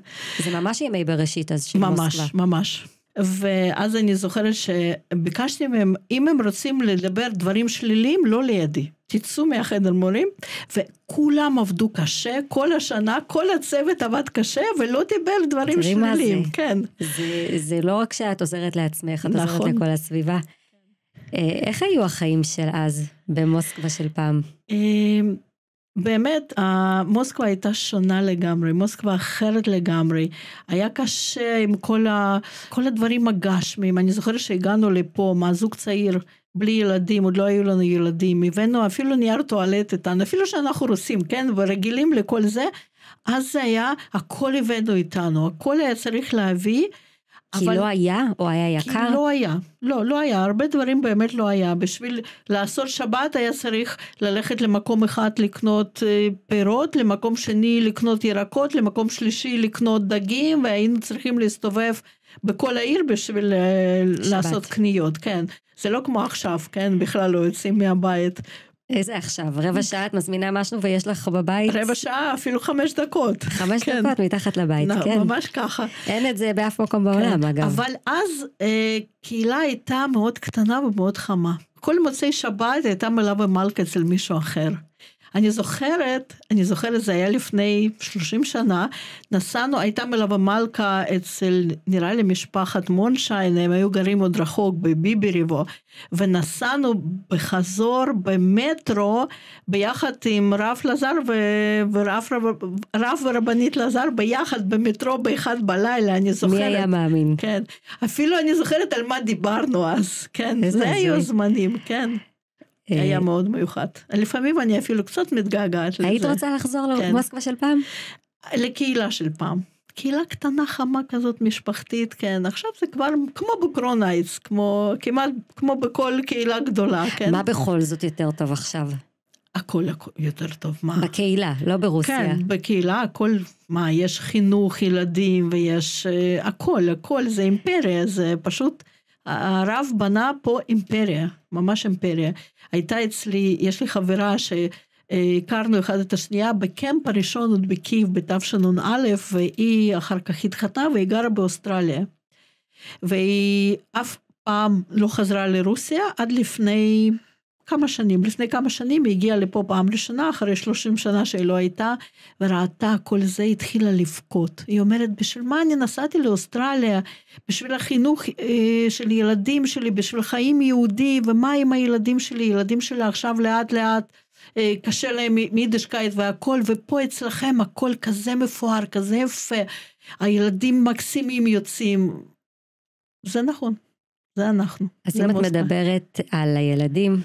זה ממש ימי בראשית אז של מוסקבה. ממש, ממש. ואז אני זוכרת שביקשתי מהם, אם הם רוצים לדבר דברים שליליים, לא לידי. תצאו מהחדר מורים, וכולם עבדו קשה, כל השנה, כל הצוות עבד קשה, ולא דיבר דברים שליליים. כן. זה לא רק שאת עוזרת לעצמך, את עוזרת לכל הסביבה. איך היו החיים של אז, במוסקבה של פעם? באמת, מוסקבה הייתה שונה לגמרי, מוסקבה אחרת לגמרי, היה קשה עם כל הדברים הגשמיים, אני זוכרת שהגענו לפה, מהזוג צעיר, בלי ילדים, עוד לא היו לנו ילדים, הבאנו אפילו נייר טואלט איתנו, אפילו שאנחנו רוסים, כן, ורגילים לכל זה, אז זה היה, הכל הבאנו איתנו, הכל היה צריך להביא, כי לא היה, או היה יקר? כי לא היה, לא היה, הרבה דברים באמת לא היה, בשביל לעשות שבת היה צריך ללכת למקום אחד לקנות פירות, למקום שני לקנות ירקות, למקום שלישי לקנות דגים, והיינו צריכים להסתובב בכל העיר בשביל לעשות קניות, כן. זה לא כמו עכשיו, כן, בכלל לא יוצאים מהבית. איזה עכשיו? רבע שעה את מזמינה משהו ויש לך בבית? רבע שעה, אפילו 5 דקות. 5 דקות מתחת לבית, כן. ממש ככה. אין את זה באף מקום בעולם, אגב. אבל אז קהילה הייתה מאוד קטנה ומאוד חמה. כל מוצאי שבת הייתה מלאה מלכה אצל מישהו אחר. אני זוכרת, זה היה לפני 30 שנה, נסענו, הייתה מלווה מלכה אצל, נראה לי משפחת מונשיין, הם היו גרים עוד רחוק בביביריבו, ונסענו בחזור במטרו, ביחד עם רב לזר רב ורבנית לזר, ביחד במטרו באחד בלילה, אני זוכרת. מי היה מאמין? כן, אפילו אני זוכרת על מה דיברנו אז, כן, זה היו זמנים, כן. היה מאוד מיוחד. לפעמים אני אפילו קצת מתגעגעת לזה. היית רוצה לחזור למוסקבה של פעם? לקהילה של פעם. קהילה קטנה חמה כזאת משפחתית, כן. עכשיו זה כבר כמו בקרונייץ, כמעט כמו בכל קהילה גדולה, כן. מה בכל זאת יותר טוב עכשיו? הכל יותר טוב, מה? בקהילה, לא ברוסיה. כן, בקהילה הכל, מה, יש חינוך ילדים ויש הכל זה אימפריה, זה פשוט, הרב בנה פה אימפריה, ממש אימפריה. הייתה אצלי, יש לי חברה שהכרנו אחד את השנייה בקמפ הראשון עוד בקייב בתשנ"א, והיא אחר כך התחתנה והיא גרה באוסטרליה. והיא אף פעם לא חזרה לרוסיה עד לפני כמה שנים היא הגיעה לפה פעם ראשונה, אחרי 30 שנה שהיא לא הייתה, וראתה כל זה, התחילה לבכות. היא אומרת, בשביל מה אני נסעתי לאוסטרליה? בשביל החינוך של ילדים שלי, בשביל חיים יהודי, ומה עם הילדים שלי? ילדים שלי עכשיו לאט לאט, קשה להם מיידישקייט והכל, ופה אצלכם הכל כזה מפואר, כזה יפה, הילדים מקסימים יוצאים. זה נכון, זה אנחנו. אז אם את מדברת על הילדים,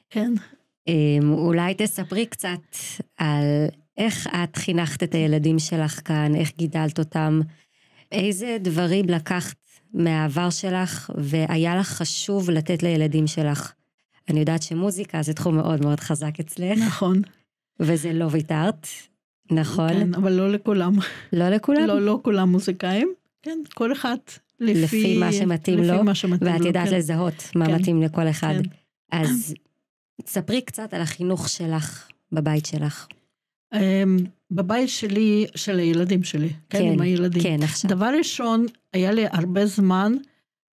כן. אולי תספרי קצת על איך את חינכת את הילדים שלך כאן, איך גידלת אותם, איזה דברים לקחת מהעבר שלך, והיה לך חשוב לתת לילדים שלך. אני יודעת שמוזיקה זה תחום מאוד מאוד חזק אצלך. נכון. וזה לא ויתרת, נכון? כן, אבל לא לכולם. לא לכולם? לא כולם מוזיקאים. כן, כל אחד לפי מה שמתאים לו, ואת יודעת לזהות מה מתאים לכל אחד. אז תספרי קצת על החינוך שלך בבית שלך. בבית שלי, של הילדים שלי, כן, עם הילדים. כן, עכשיו. דבר ראשון, היה לי הרבה זמן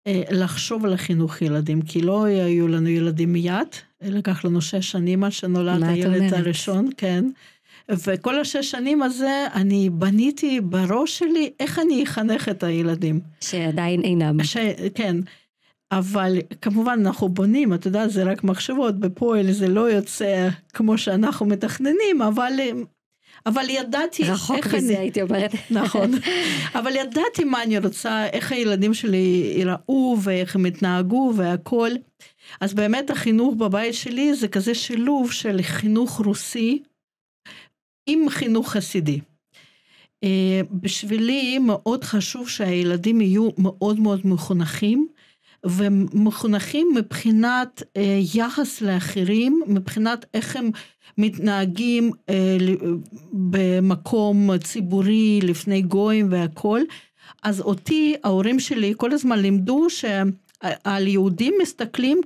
לחשוב על החינוך ילדים, כי לא היו לנו ילדים מיד, לקח לנו 6 שנים עד שנולד הילד הראשון, כן. וכל 6 שנים הזה, אני בניתי בראש שלי, איך אני אחנך את הילדים. שעדיין אינם. כן. אבל כמובן אנחנו בונים, אתה יודע, זה רק מחשבות, בפועל זה לא יוצא כמו שאנחנו מתכננים, אבל ידעתי רחוק מזה הייתי אומרת. נכון, אבל ידעתי מה אני רוצה, איך הילדים שלי יראו ואיך הם התנהגו והכל. אז באמת החינוך בבית שלי זה כזה שילוב של חינוך רוסי עם חינוך חסידי. בשבילי מאוד חשוב שהילדים יהיו מאוד מאוד מחונכים, ומחונכים מבחינת יחס לאחרים, מבחינת איך הם מתנהגים במקום ציבורי לפני גויים והכל. אז אותי, ההורים שלי כל הזמן לימדו שעל יהודים מסתכלים,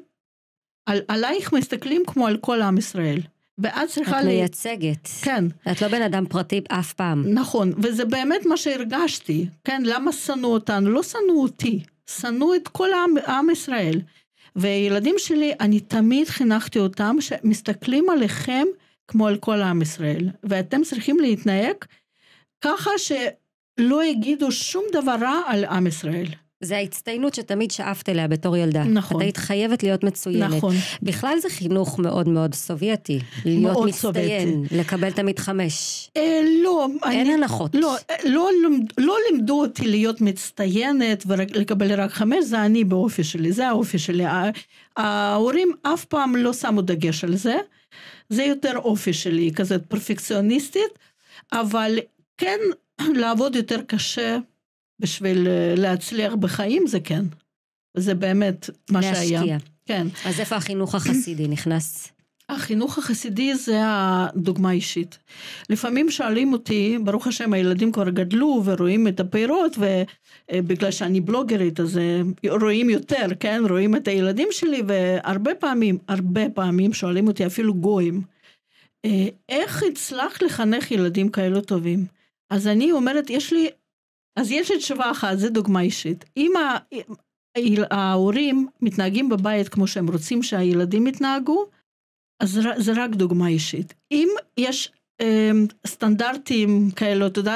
עלייך מסתכלים כמו על כל עם ישראל. ואת צריכה... את מייצגת. כן. את לא בן אדם פרטי אף פעם. נכון, וזה באמת מה שהרגשתי. כן, למה שנאו אותנו? לא שנאו אותי. שנאו את כל עם ישראל. וילדים שלי, אני תמיד חינכתי אותם שמסתכלים עליכם כמו על כל עם ישראל. ואתם צריכים להתנהג ככה שלא יגידו שום דבר רע על עם ישראל. זה ההצטיינות שתמיד שאפת אליה בתור ילדה. נכון. את היית חייבת להיות מצוינת. נכון. בכלל זה חינוך מאוד מאוד סובייטי. להיות מאוד מצטיין, סובייטי. לקבל תמיד 5. לא. אין הנחות. לא לימדו אותי להיות מצטיינת ולקבל רק 5, זה אני באופי שלי, זה האופי שלי. ההורים אף פעם לא שמו דגש על זה. זה יותר אופי שלי, כזה פרפקציוניסטית, אבל כן לעבוד יותר קשה, בשביל להצליח בחיים זה כן. זה באמת מה שהיה. להשקיע. כן. אז איפה החינוך החסידי נכנס? החינוך החסידי זה הדוגמה אישית. לפעמים שואלים אותי, ברוך השם הילדים כבר גדלו ורואים את הפירות, ובגלל שאני בלוגרית אז רואים יותר, כן? רואים את הילדים שלי, והרבה פעמים שואלים אותי אפילו גויים, איך הצלח לחנך ילדים כאלו טובים? אז אני אומרת, יש לי תשובה אחת, זה דוגמה אישית. אם ההורים מתנהגים בבית כמו שהם רוצים שהילדים מתנהגו, אז זה רק דוגמה אישית. אם יש סטנדרטים כאלו, אתה יודע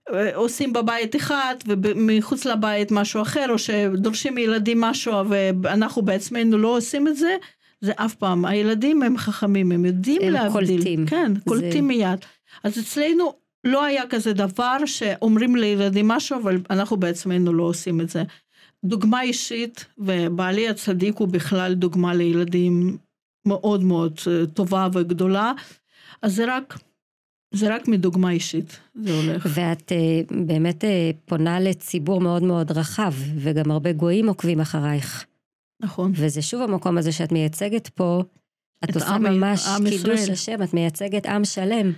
שעושים בבית אחד ומחוץ לבית משהו אחר, או שדורשים מילדים משהו ואנחנו בעצמנו לא עושים את זה, זה אף פעם. הילדים הם חכמים, הם יודעים להבדיל. הם קולטים. כן, קולטים מיד. אז אצלנו לא היה כזה דבר שאומרים לילדים משהו, אבל אנחנו בעצמנו לא עושים את זה. דוגמה אישית, ובעלי הצדיק הוא בכלל דוגמה לילדים מאוד מאוד טובה וגדולה, אז זה רק מדוגמה אישית, זה הולך. ואת באמת פונה לציבור מאוד מאוד רחב, וגם הרבה גויים עוקבים אחרייך. נכון. וזה שוב המקום הזה שאת מייצגת פה, את עושה ממש קידוש השם, את מייצגת עם שלם.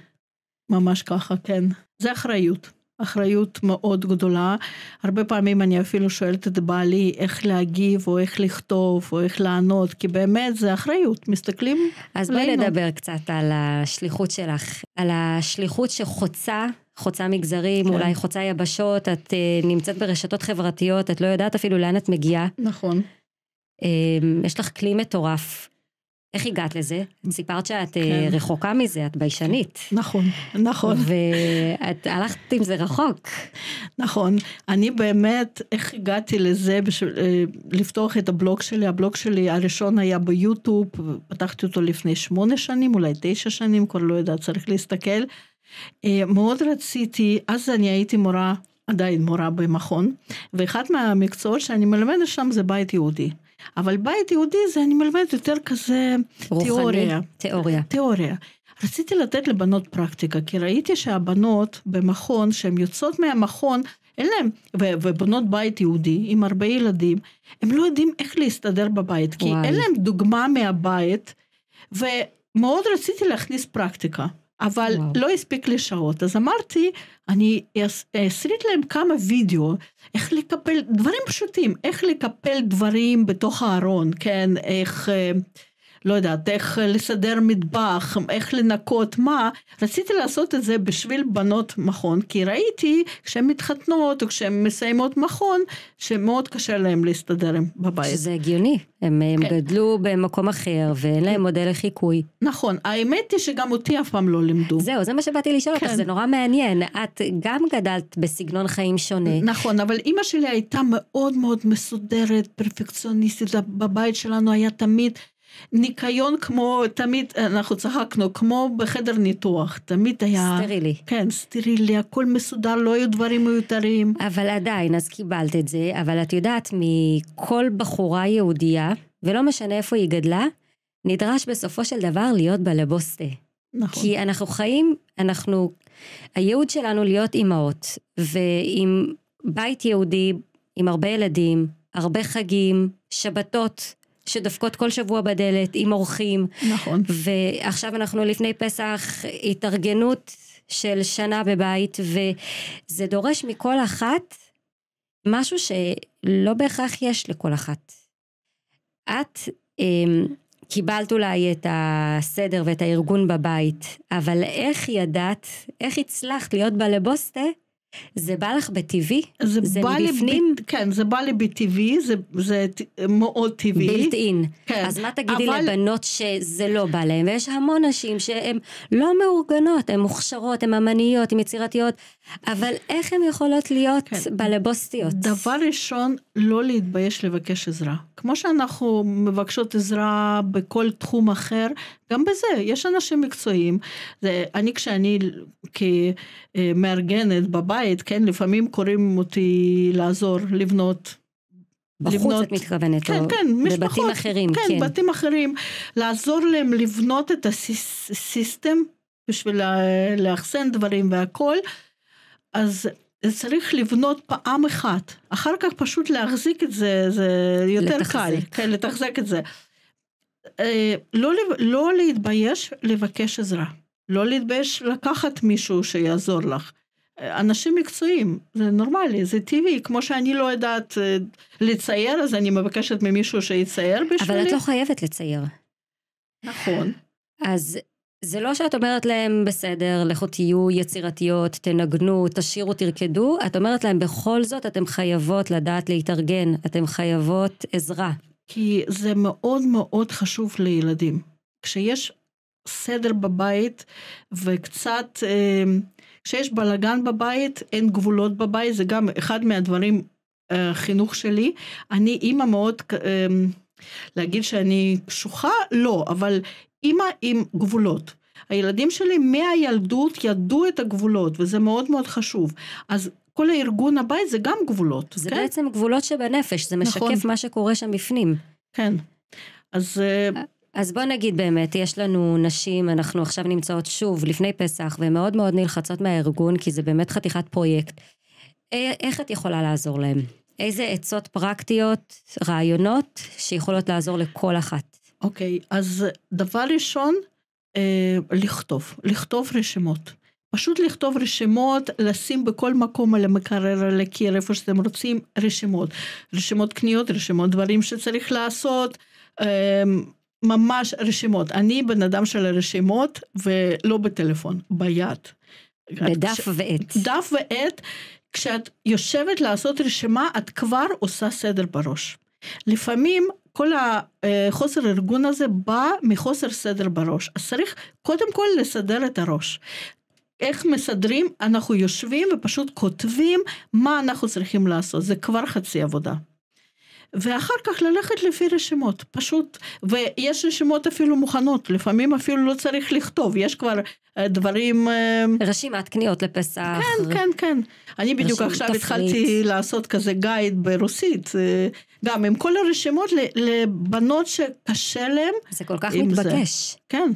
ממש ככה, כן. זה אחריות. אחריות מאוד גדולה. הרבה פעמים אני אפילו שואלת את בעלי איך להגיב, או איך לכתוב, או איך לענות, כי באמת זה אחריות, מסתכלים עלינו. אז בואי נדבר קצת על השליחות שלך, על השליחות חוצה מגזרים, אולי חוצה יבשות, את נמצאת ברשתות חברתיות, את לא יודעת אפילו לאן את מגיעה. נכון. יש לך כלי מטורף. איך הגעת לזה? סיפרת שאת רחוקה מזה, את ביישנית. נכון. ואת הלכת עם זה רחוק. נכון. אני באמת, איך הגעתי לזה, לפתוח את הבלוג שלי, הבלוג שלי הראשון היה ביוטיוב, פתחתי אותו לפני 8 שנים, אולי 9 שנים, כבר לא יודעת, צריך להסתכל. מאוד רציתי, אז אני הייתי מורה, עדיין מורה במכון, ואחד מהמקצועות שאני מלמדת שם זה בית יהודי. אבל בית יהודי זה אני מלמדת יותר כזה רוחני, תיאוריה. רציתי לתת לבנות פרקטיקה, כי ראיתי שהבנות במכון, שהן יוצאות מהמכון, אין להם, ובנות בית יהודי עם הרבה ילדים, הם לא יודעים איך להסתדר בבית, כי אין להם דוגמה מהבית, ומאוד רציתי להכניס פרקטיקה. אבל לא הספיק לי שעות, אז אמרתי, אני אסריט להם כמה וידאו, איך לקפל, דברים פשוטים, איך לקפל דברים בתוך הארון, כן, איך, לא יודעת, איך לסדר מטבח, איך לנקות, מה, רציתי לעשות את זה בשביל בנות מכון, כי ראיתי כשהן מתחתנות או כשהן מסיימות מכון, שמאוד קשה להם להסתדר בבית. שזה הגיוני, הם גדלו במקום אחר ואין להם מודל לחיקוי. נכון, האמת היא שגם אותי אף פעם לא לימדו. זהו, זה מה שבאתי לשאול אותך, זה נורא מעניין, את גם גדלת בסגנון חיים שונה. נכון, אבל אמא שלי הייתה מאוד מאוד מסודרת, פרפקציוניסטית, בבית שלנו היה תמיד ניקיון כמו, תמיד אנחנו צחקנו, כמו בחדר ניתוח, תמיד היה... סטרילי. כן, סטרילי, הכל מסודר, לא היו דברים מיותרים. אבל עדיין, אז קיבלת את זה, אבל את יודעת, מכל בחורה יהודייה, ולא משנה איפה היא גדלה, נדרש בסופו של דבר להיות בלבוסטה. נכון. כי אנחנו חיים, הייעוד שלנו להיות אימהות, ועם בית יהודי, עם הרבה ילדים, הרבה חגים, שבתות, שדפקות כל שבוע בדלת עם אורחים. נכון. ועכשיו אנחנו לפני פסח התארגנות של שנה בבית, וזה דורש מכל אחת משהו שלא בהכרח יש לכל אחת. את קיבלת אולי את הסדר ואת הארגון בבית, אבל איך ידעת, איך הצלחת להיות בלבוסטה? זה בא לך בטבעי? זה מבפנים? כן, זה בא לי בטבעי, זה מאוד טבעי. בילט-אין. כן. אז מה תגידי לבנות שזה לא בא להם? ויש המון נשים שהן לא מאורגנות, הן מוכשרות, הן אמניות, הן יצירתיות, אבל איך הן יכולות להיות בלבוסטיות? דבר ראשון, לא להתבייש לבקש עזרה. כמו שאנחנו מבקשות עזרה בכל תחום אחר, גם בזה, יש אנשים מקצועיים. כשאני כמארגנת בבית, כן, לפעמים קוראים אותי לעזור, לבנות. בחוץ את מתכוונת, כן, משפחות. בבתים אחרים, כן. כן, בתים אחרים. לעזור להם לבנות את הסיסטם, בשביל לאחסן דברים והכל. אז צריך לבנות פעם אחת. אחר כך פשוט להחזיק את זה, זה יותר קל. כן, לתחזק את זה. לא להתבייש לבקש עזרה. לא להתבייש לקחת מישהו שיעזור לך. אנשים מקצועיים, זה נורמלי, זה טבעי. כמו שאני לא יודעת לצייר, אז אני מבקשת ממישהו שיצייר בשבילי. אבל את לא חייבת לצייר. נכון. אז זה לא שאת אומרת להם בסדר, לכו תהיו יצירתיות, תנגנו, תשירו, תרקדו. את אומרת להם בכל זאת אתם חייבות לדעת להתארגן, אתם חייבות עזרה. כי זה מאוד מאוד חשוב לילדים. כשיש סדר בבית וקצת, כשיש בלגן בבית, אין גבולות בבית, זה גם אחד מהדברים, חינוך שלי. אני אימא מאוד, להגיד שאני קשוחה, לא, אבל אימא עם גבולות. הילדים שלי מהילדות ידעו את הגבולות, וזה מאוד מאוד חשוב. אז כל הארגון הבית זה גם גבולות. זה כן? בעצם גבולות שבנפש, זה משקף נכון. מה שקורה שם בפנים. כן. אז בוא נגיד באמת, יש לנו נשים, אנחנו עכשיו נמצאות שוב לפני פסח, והן מאוד מאוד נלחצות מהארגון, כי זה באמת חתיכת פרויקט. איך את יכולה לעזור להם? איזה עצות פרקטיות, רעיונות, שיכולות לעזור לכל אחת? אוקיי, אז דבר ראשון, לכתוב רשימות. פשוט לכתוב רשימות, לשים בכל מקום על המקרר, על הקיר, איפה שאתם רוצים, רשימות קניות, רשימות דברים שצריך לעשות, ממש רשימות. אני בן אדם של הרשימות, ולא בטלפון, ביד. בדף ועט. דף ועט, כשאת יושבת לעשות רשימה, את כבר עושה סדר בראש. לפעמים כל החוסר ארגון הזה בא מחוסר סדר בראש. אז צריך קודם כל לסדר את הראש. איך מסדרים? אנחנו יושבים ופשוט כותבים מה אנחנו צריכים לעשות. זה כבר חצי עבודה. ואחר כך ללכת לפי רשימות, פשוט, ויש רשימות אפילו מוכנות, לפעמים אפילו לא צריך לכתוב, יש כבר דברים... רשימת קניות לפסח. כן. אני בדיוק עכשיו התחלתי לעשות כזה גייד ברוסית, גם עם כל הרשימות לבנות שקשה להם. זה כל כך מתבקש. כן.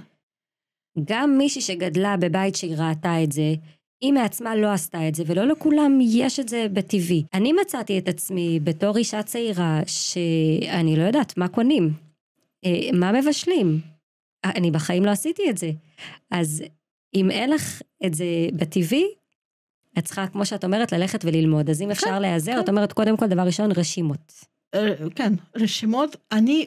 גם מישהי שגדלה בבית שהיא ראתה את זה, היא מעצמה לא עשתה את זה, ולא לכולם יש את זה בטבעי. אני מצאתי את עצמי בתור אישה צעירה, שאני לא יודעת מה קונים, מה מבשלים. אני בחיים לא עשיתי את זה. אז אם אין לך את זה בטבעי, את צריכה, כמו שאת אומרת, ללכת וללמוד. אז אם אפשר להיעזר, את אומרת, קודם כל, דבר ראשון, רשימות. כן, רשימות,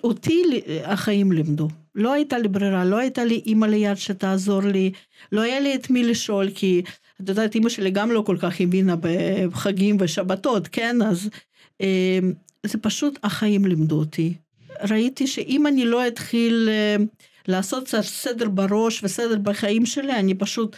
אותי החיים לימדו. לא הייתה לי ברירה, לא הייתה לי אמא ליד שתעזור לי, לא היה לי את מי לשאול, כי את יודעת, אמא שלי גם לא כל כך הבינה בחגים ושבתות, כן? אז זה פשוט החיים לימדו אותי. ראיתי שאם אני לא אתחיל לעשות סדר בראש וסדר בחיים שלי, אני פשוט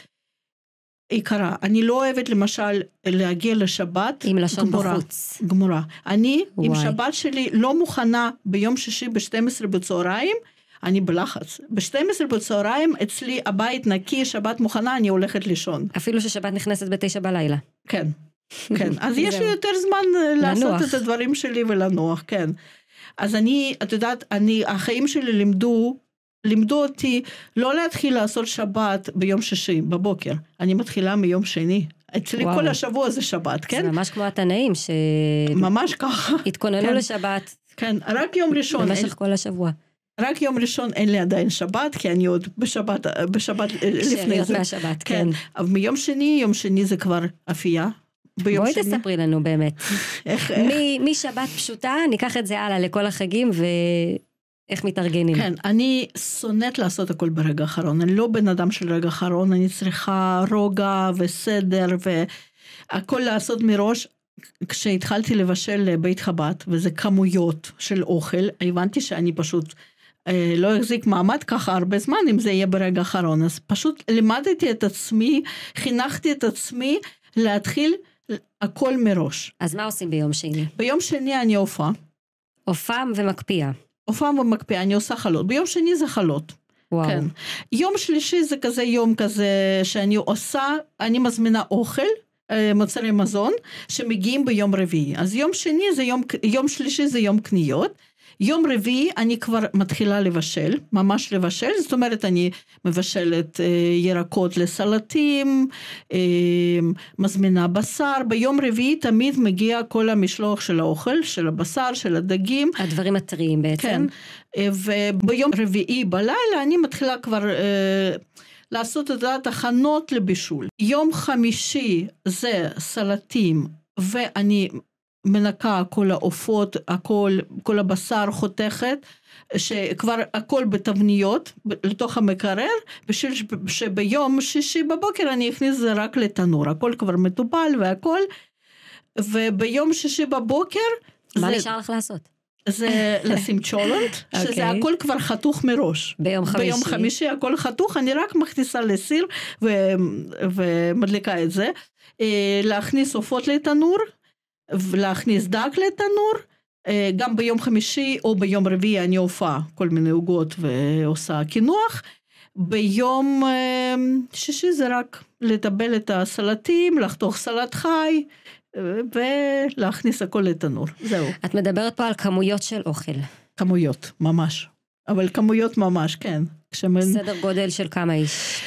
עיקרה. אני לא אוהבת למשל להגיע לשבת עם לשון בחוץ. גמורה. אני עם שבת שלי לא מוכנה ביום שישי ב-12 בצהריים, אני בלחץ. ב-12 בצהריים אצלי הבית נקי, שבת מוכנה, אני הולכת לישון. אפילו ששבת נכנסת ב9 בלילה. כן. אז יש לי יותר זמן לעשות את הדברים שלי ולנוח, כן. אז את יודעת, החיים שלי לימדו אותי לא להתחיל לעשות שבת ביום שישי בבוקר. אני מתחילה מיום שני. אצלי כל השבוע זה שבת, כן? זה ממש כמו התנאים ממש ככה. התכוננו לשבת. כן, רק יום ראשון. במשך כל השבוע. רק יום ראשון אין לי עדיין שבת, כי אני עוד בשבת לפני זה. מהשבת, כן. אבל מיום שני זה כבר אפייה. בואי תספרי לנו באמת. משבת פשוטה, ניקח את זה הלאה לכל החגים ואיך מתארגנים. כן, אני שונאת לעשות הכל ברגע האחרון. אני לא בן אדם של רגע האחרון, אני צריכה רוגע וסדר והכל לעשות מראש. כשהתחלתי לבשל בית חב"ד, וזה כמויות של אוכל, הבנתי שאני פשוט לא החזיק מעמד ככה הרבה זמן, אם זה יהיה ברגע האחרון. אז פשוט לימדתי את עצמי, חינכתי את עצמי להתחיל הכל מראש. אז מה עושים ביום שני? ביום שני אני הופעה. הופעה ומקפיאה. הופעה ומקפיאה, אני עושה חלות. ביום שני זה חלות. וואו. כן. יום שלישי זה כזה יום כזה שאני עושה, אני מזמינה אוכל, מוצרי מזון, שמגיעים ביום רביעי. אז יום שלישי זה יום קניות, יום רביעי אני כבר מתחילה לבשל, ממש לבשל, זאת אומרת אני מבשלת ירקות לסלטים, מזמינה בשר, ביום רביעי תמיד מגיע כל המשלוח של האוכל, של הבשר, של הדגים. הדברים הטריים בעצם. כן, וביום רביעי בלילה אני מתחילה כבר לעשות את הכנות לבישול. יום חמישי זה סלטים, ואני מנקה כל העופות, כל הבשר חותכת, שכבר הכל בתבניות, לתוך המקרר, בשביל שביום שישי בבוקר אני אכניס זה רק לתנור, הכל כבר מטופל והכל, וביום שישי בבוקר... מה נשאר לך לעשות? זה לשים צ'ולנט, שזה הכל כבר חתוך מראש. ביום חמישי הכל חתוך, אני רק מכניסה לסיר ומדליקה את זה. להכניס עופות לתנור, ולהכניס דג לתנור, גם ביום חמישי או ביום רביעי אני הופעה כל מיני עוגות ועושה קינוח. ביום שישי זה רק לטבל את הסלטים, לחתוך סלט חי, ולהכניס הכל לתנור, זהו. את מדברת פה על כמויות של אוכל. כמויות, ממש. אבל כמויות ממש, כן. סדר גודל של כמה איש?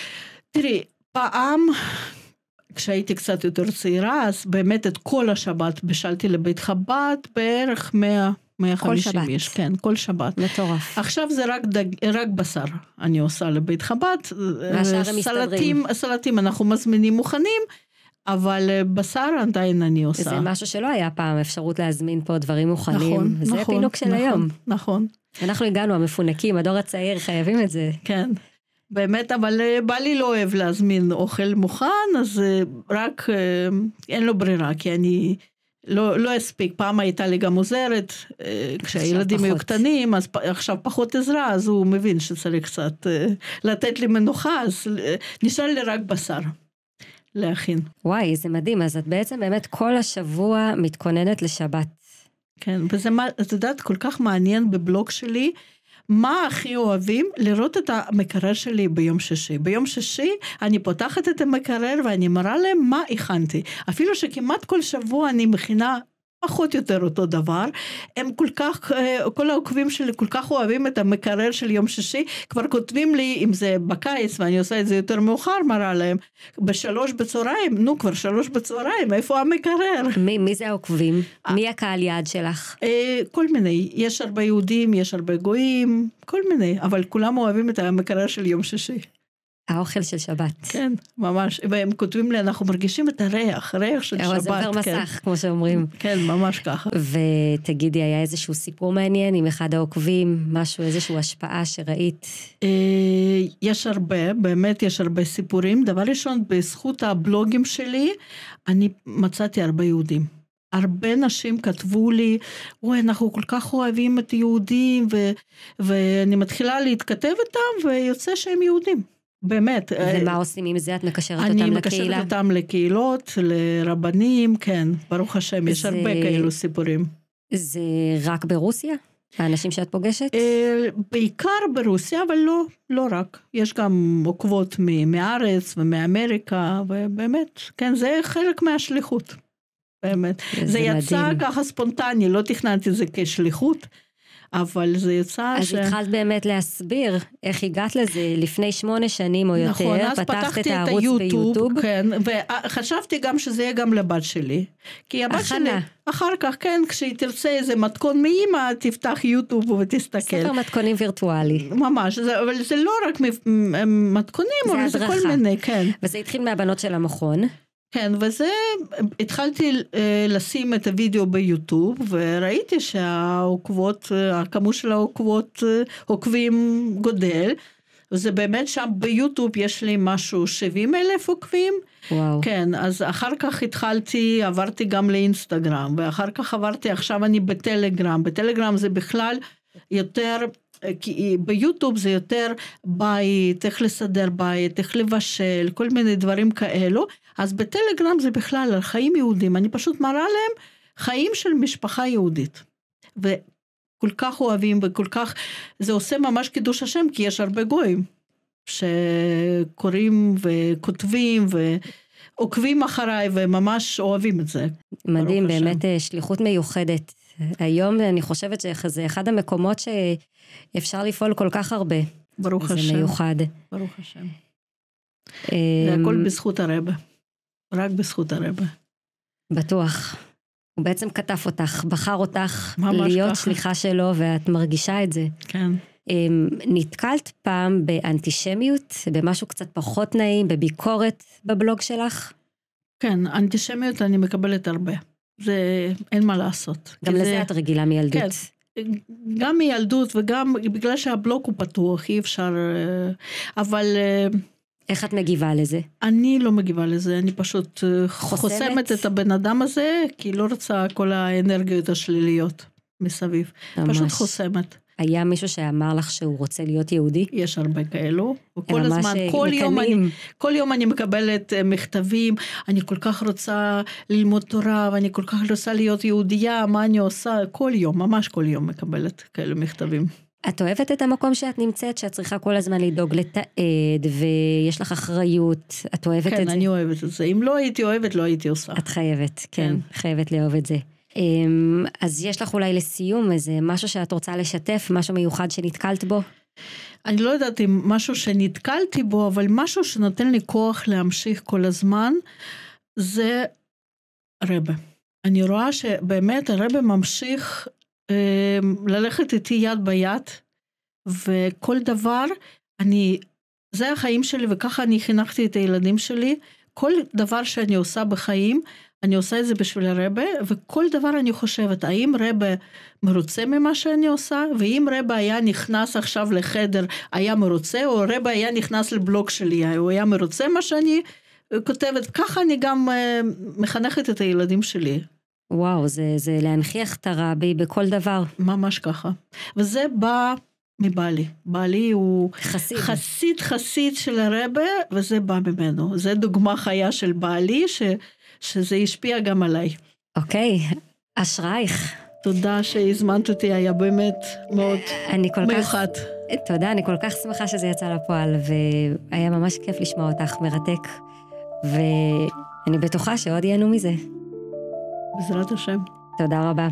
תראי, פעם, כשהייתי קצת יותר צעירה, אז באמת את כל השבת בשלתי לבית חב"ד, בערך 150 איש, כן, כל שבת. מטורף. עכשיו זה רק בשר אני עושה לבית חב"ד. והשאר הם מסתדרים. סלטים אנחנו מזמינים מוכנים, אבל בשר עדיין אני עושה. זה משהו שלא היה פעם, אפשרות להזמין פה דברים מוכנים. נכון, זה נכון, פינוק של נכון, היום. נכון. אנחנו הגענו, המפונקים, הדור הצעיר, חייבים את זה. כן, באמת, אבל בעלי לא אוהב להזמין אוכל מוכן, אז רק אין לו ברירה, כי אני לא אספיק. פעם הייתה לי גם עוזרת, כשהילדים היו קטנים, אז עכשיו פחות עזרה, אז הוא מבין שצריך קצת לתת לי מנוחה, אז נשאר לי רק בשר להכין. וואי, זה מדהים, אז את בעצם באמת כל השבוע מתכוננת לשבת. כן, וזה, את יודעת, כל כך מעניין בבלוג שלי, מה הכי אוהבים? לראות את המקרר שלי ביום שישי. ביום שישי אני פותחת את המקרר ואני מראה להם מה הכנתי. אפילו שכמעט כל שבוע אני מכינה פחות או יותר אותו דבר. הם כל כך, כל העוקבים שלי כל כך אוהבים את המקרר של יום שישי, כבר כותבים לי, אם זה בקיץ ואני עושה את זה יותר מאוחר, מראה להם, ב3 בצהריים, נו כבר 3 בצהריים, איפה המקרר? מי זה העוקבים? מי הקהל יעד שלך? כל מיני, יש הרבה יהודים, יש הרבה גויים, כל מיני, אבל כולם אוהבים את המקרר של יום שישי. האוכל של שבת. כן, ממש, והם כותבים לי, אנחנו מרגישים את הריח של שבת. זה עובר מסך, כמו שאומרים. כן, ממש ככה. ותגידי, היה איזשהו סיפור מעניין עם אחד העוקבים, משהו, איזשהו השפעה שראית? יש הרבה, באמת יש הרבה סיפורים. דבר ראשון, בזכות הבלוגים שלי, אני מצאתי הרבה יהודים. הרבה נשים כתבו לי, וואי, אנחנו כל כך אוהבים את יהודים, ואני מתחילה להתכתב איתם, ויוצא שהם יהודים. באמת. ומה עושים עם זה? את מקשרת אותם לקהילה? אני מקשרת אותם לקהילות, לרבנים, כן, ברוך השם, יש הרבה כאלו סיפורים. זה רק ברוסיה? האנשים שאת פוגשת? בעיקר ברוסיה, אבל לא רק. יש גם עוקבות מארץ ומאמריקה, ובאמת, כן, זה חלק מהשליחות. באמת. זה יצא ככה ספונטני, לא תכננתי את זה כשליחות, אבל זה יצא אז התחלת באמת להסביר איך הגעת לזה לפני 8 שנים או יותר, נכון, אז פתחת את הערוץ ביוטיוב. כן, וחשבתי גם שזה יהיה גם לבת שלי. כי הבת שלי, אחר כך, כן, כשהיא תרצה איזה מתכון מאמא, תפתח יוטיוב ותסתכל. ספר מתכונים וירטואלי. ממש, אבל זה לא רק מתכונים, אבל זה כל מיני, כן. וזה התחיל מהבנות של המכון. כן, וזה, התחלתי לשים את הוידאו ביוטיוב, וראיתי שהעוקבות, הכמות של העוקבות, עוקבים גודל, וזה באמת שם ביוטיוב יש לי משהו 70,000 עוקבים. וואו. כן, אז אחר כך עברתי גם לאינסטגרם, ואחר כך עכשיו אני בטלגרם. בטלגרם זה בכלל יותר, כי ביוטיוב זה יותר בית, איך לסדר בית, איך לבשל, כל מיני דברים כאלו. אז בטלגרם זה בכלל על חיים יהודים. אני פשוט מראה להם חיים של משפחה יהודית. וכל כך אוהבים וכל כך, זה עושה ממש קידוש השם, כי יש הרבה גויים שקוראים וכותבים ועוקבים אחריי וממש אוהבים את זה. מדהים, באמת שליחות מיוחדת. היום אני חושבת שזה אחד המקומות שאפשר לפעול כל כך הרבה. ברוך השם. זה מיוחד. ברוך השם. זה הכל בזכות הרבה. רק בזכות הרבה. בטוח. הוא בעצם כתב אותך, בחר אותך להיות ככה. שליחה שלו, ואת מרגישה את זה. כן. נתקלת פעם באנטישמיות, במשהו קצת פחות נעים, בביקורת בבלוג שלך? כן, אנטישמיות אני מקבלת הרבה. זה אין מה לעשות. גם לזה את רגילה מילדות. כן, גם מילדות וגם בגלל שהבלוג הוא פתוח, אי אפשר, אבל איך את מגיבה לזה? אני לא מגיבה לזה, אני פשוט חוסמת את הבן אדם הזה, כי לא רוצה כל האנרגיות השליליות מסביב. ממש. פשוט חוסמת. היה מישהו שאמר לך שהוא רוצה להיות יהודי? יש הרבה כאלו. כל הזמן, כל יום אני מקבלת מכתבים, אני כל כך רוצה ללמוד תורה, ואני כל כך רוצה להיות יהודייה, מה אני עושה? כל יום, ממש כל יום מקבלת כאלו מכתבים. את אוהבת את המקום שאת נמצאת, שאת צריכה כל הזמן לדאוג לתעד, ויש לך אחריות, את אוהבת את זה? כן, אני אוהבת את זה. אם לא הייתי אוהבת, לא הייתי עושה. את חייבת, כן, חייבת לאהוב את זה. אז יש לך אולי לסיום איזה משהו שאת רוצה לשתף, משהו מיוחד שנתקלת בו? אני לא יודעת אם משהו שנתקלתי בו, אבל משהו שנותן לי כוח להמשיך כל הזמן, זה רבא. אני רואה שבאמת הרבא ממשיך ללכת איתי יד ביד, וכל דבר, זה החיים שלי, וככה אני חינכתי את הילדים שלי, כל דבר שאני עושה בחיים, אני עושה את זה בשביל הרבה, וכל דבר אני חושבת, האם רבה מרוצה ממה שאני עושה, ואם רבה היה נכנס עכשיו לחדר, היה מרוצה, או רבה היה נכנס לבלוג שלי, הוא היה מרוצה מה שאני כותבת, ככה אני גם מחנכת את הילדים שלי. וואו, זה להנכיח את הרבי בכל דבר. ממש ככה. וזה בא מבעלי. בעלי הוא חסיד של הרבה, וזה בא ממנו. זה דוגמה חיה של בעלי, שזה השפיע גם עליי. אוקיי, אשרייך. תודה שהזמנת אותי, היה באמת מאוד מיוחד. תודה, אני כל כך שמחה שזה יצא לפועל, והיה ממש כיף לשמוע אותך, מרתק. ואני בטוחה שעוד ייהנו מזה. בעזרת השם. תודה רבה.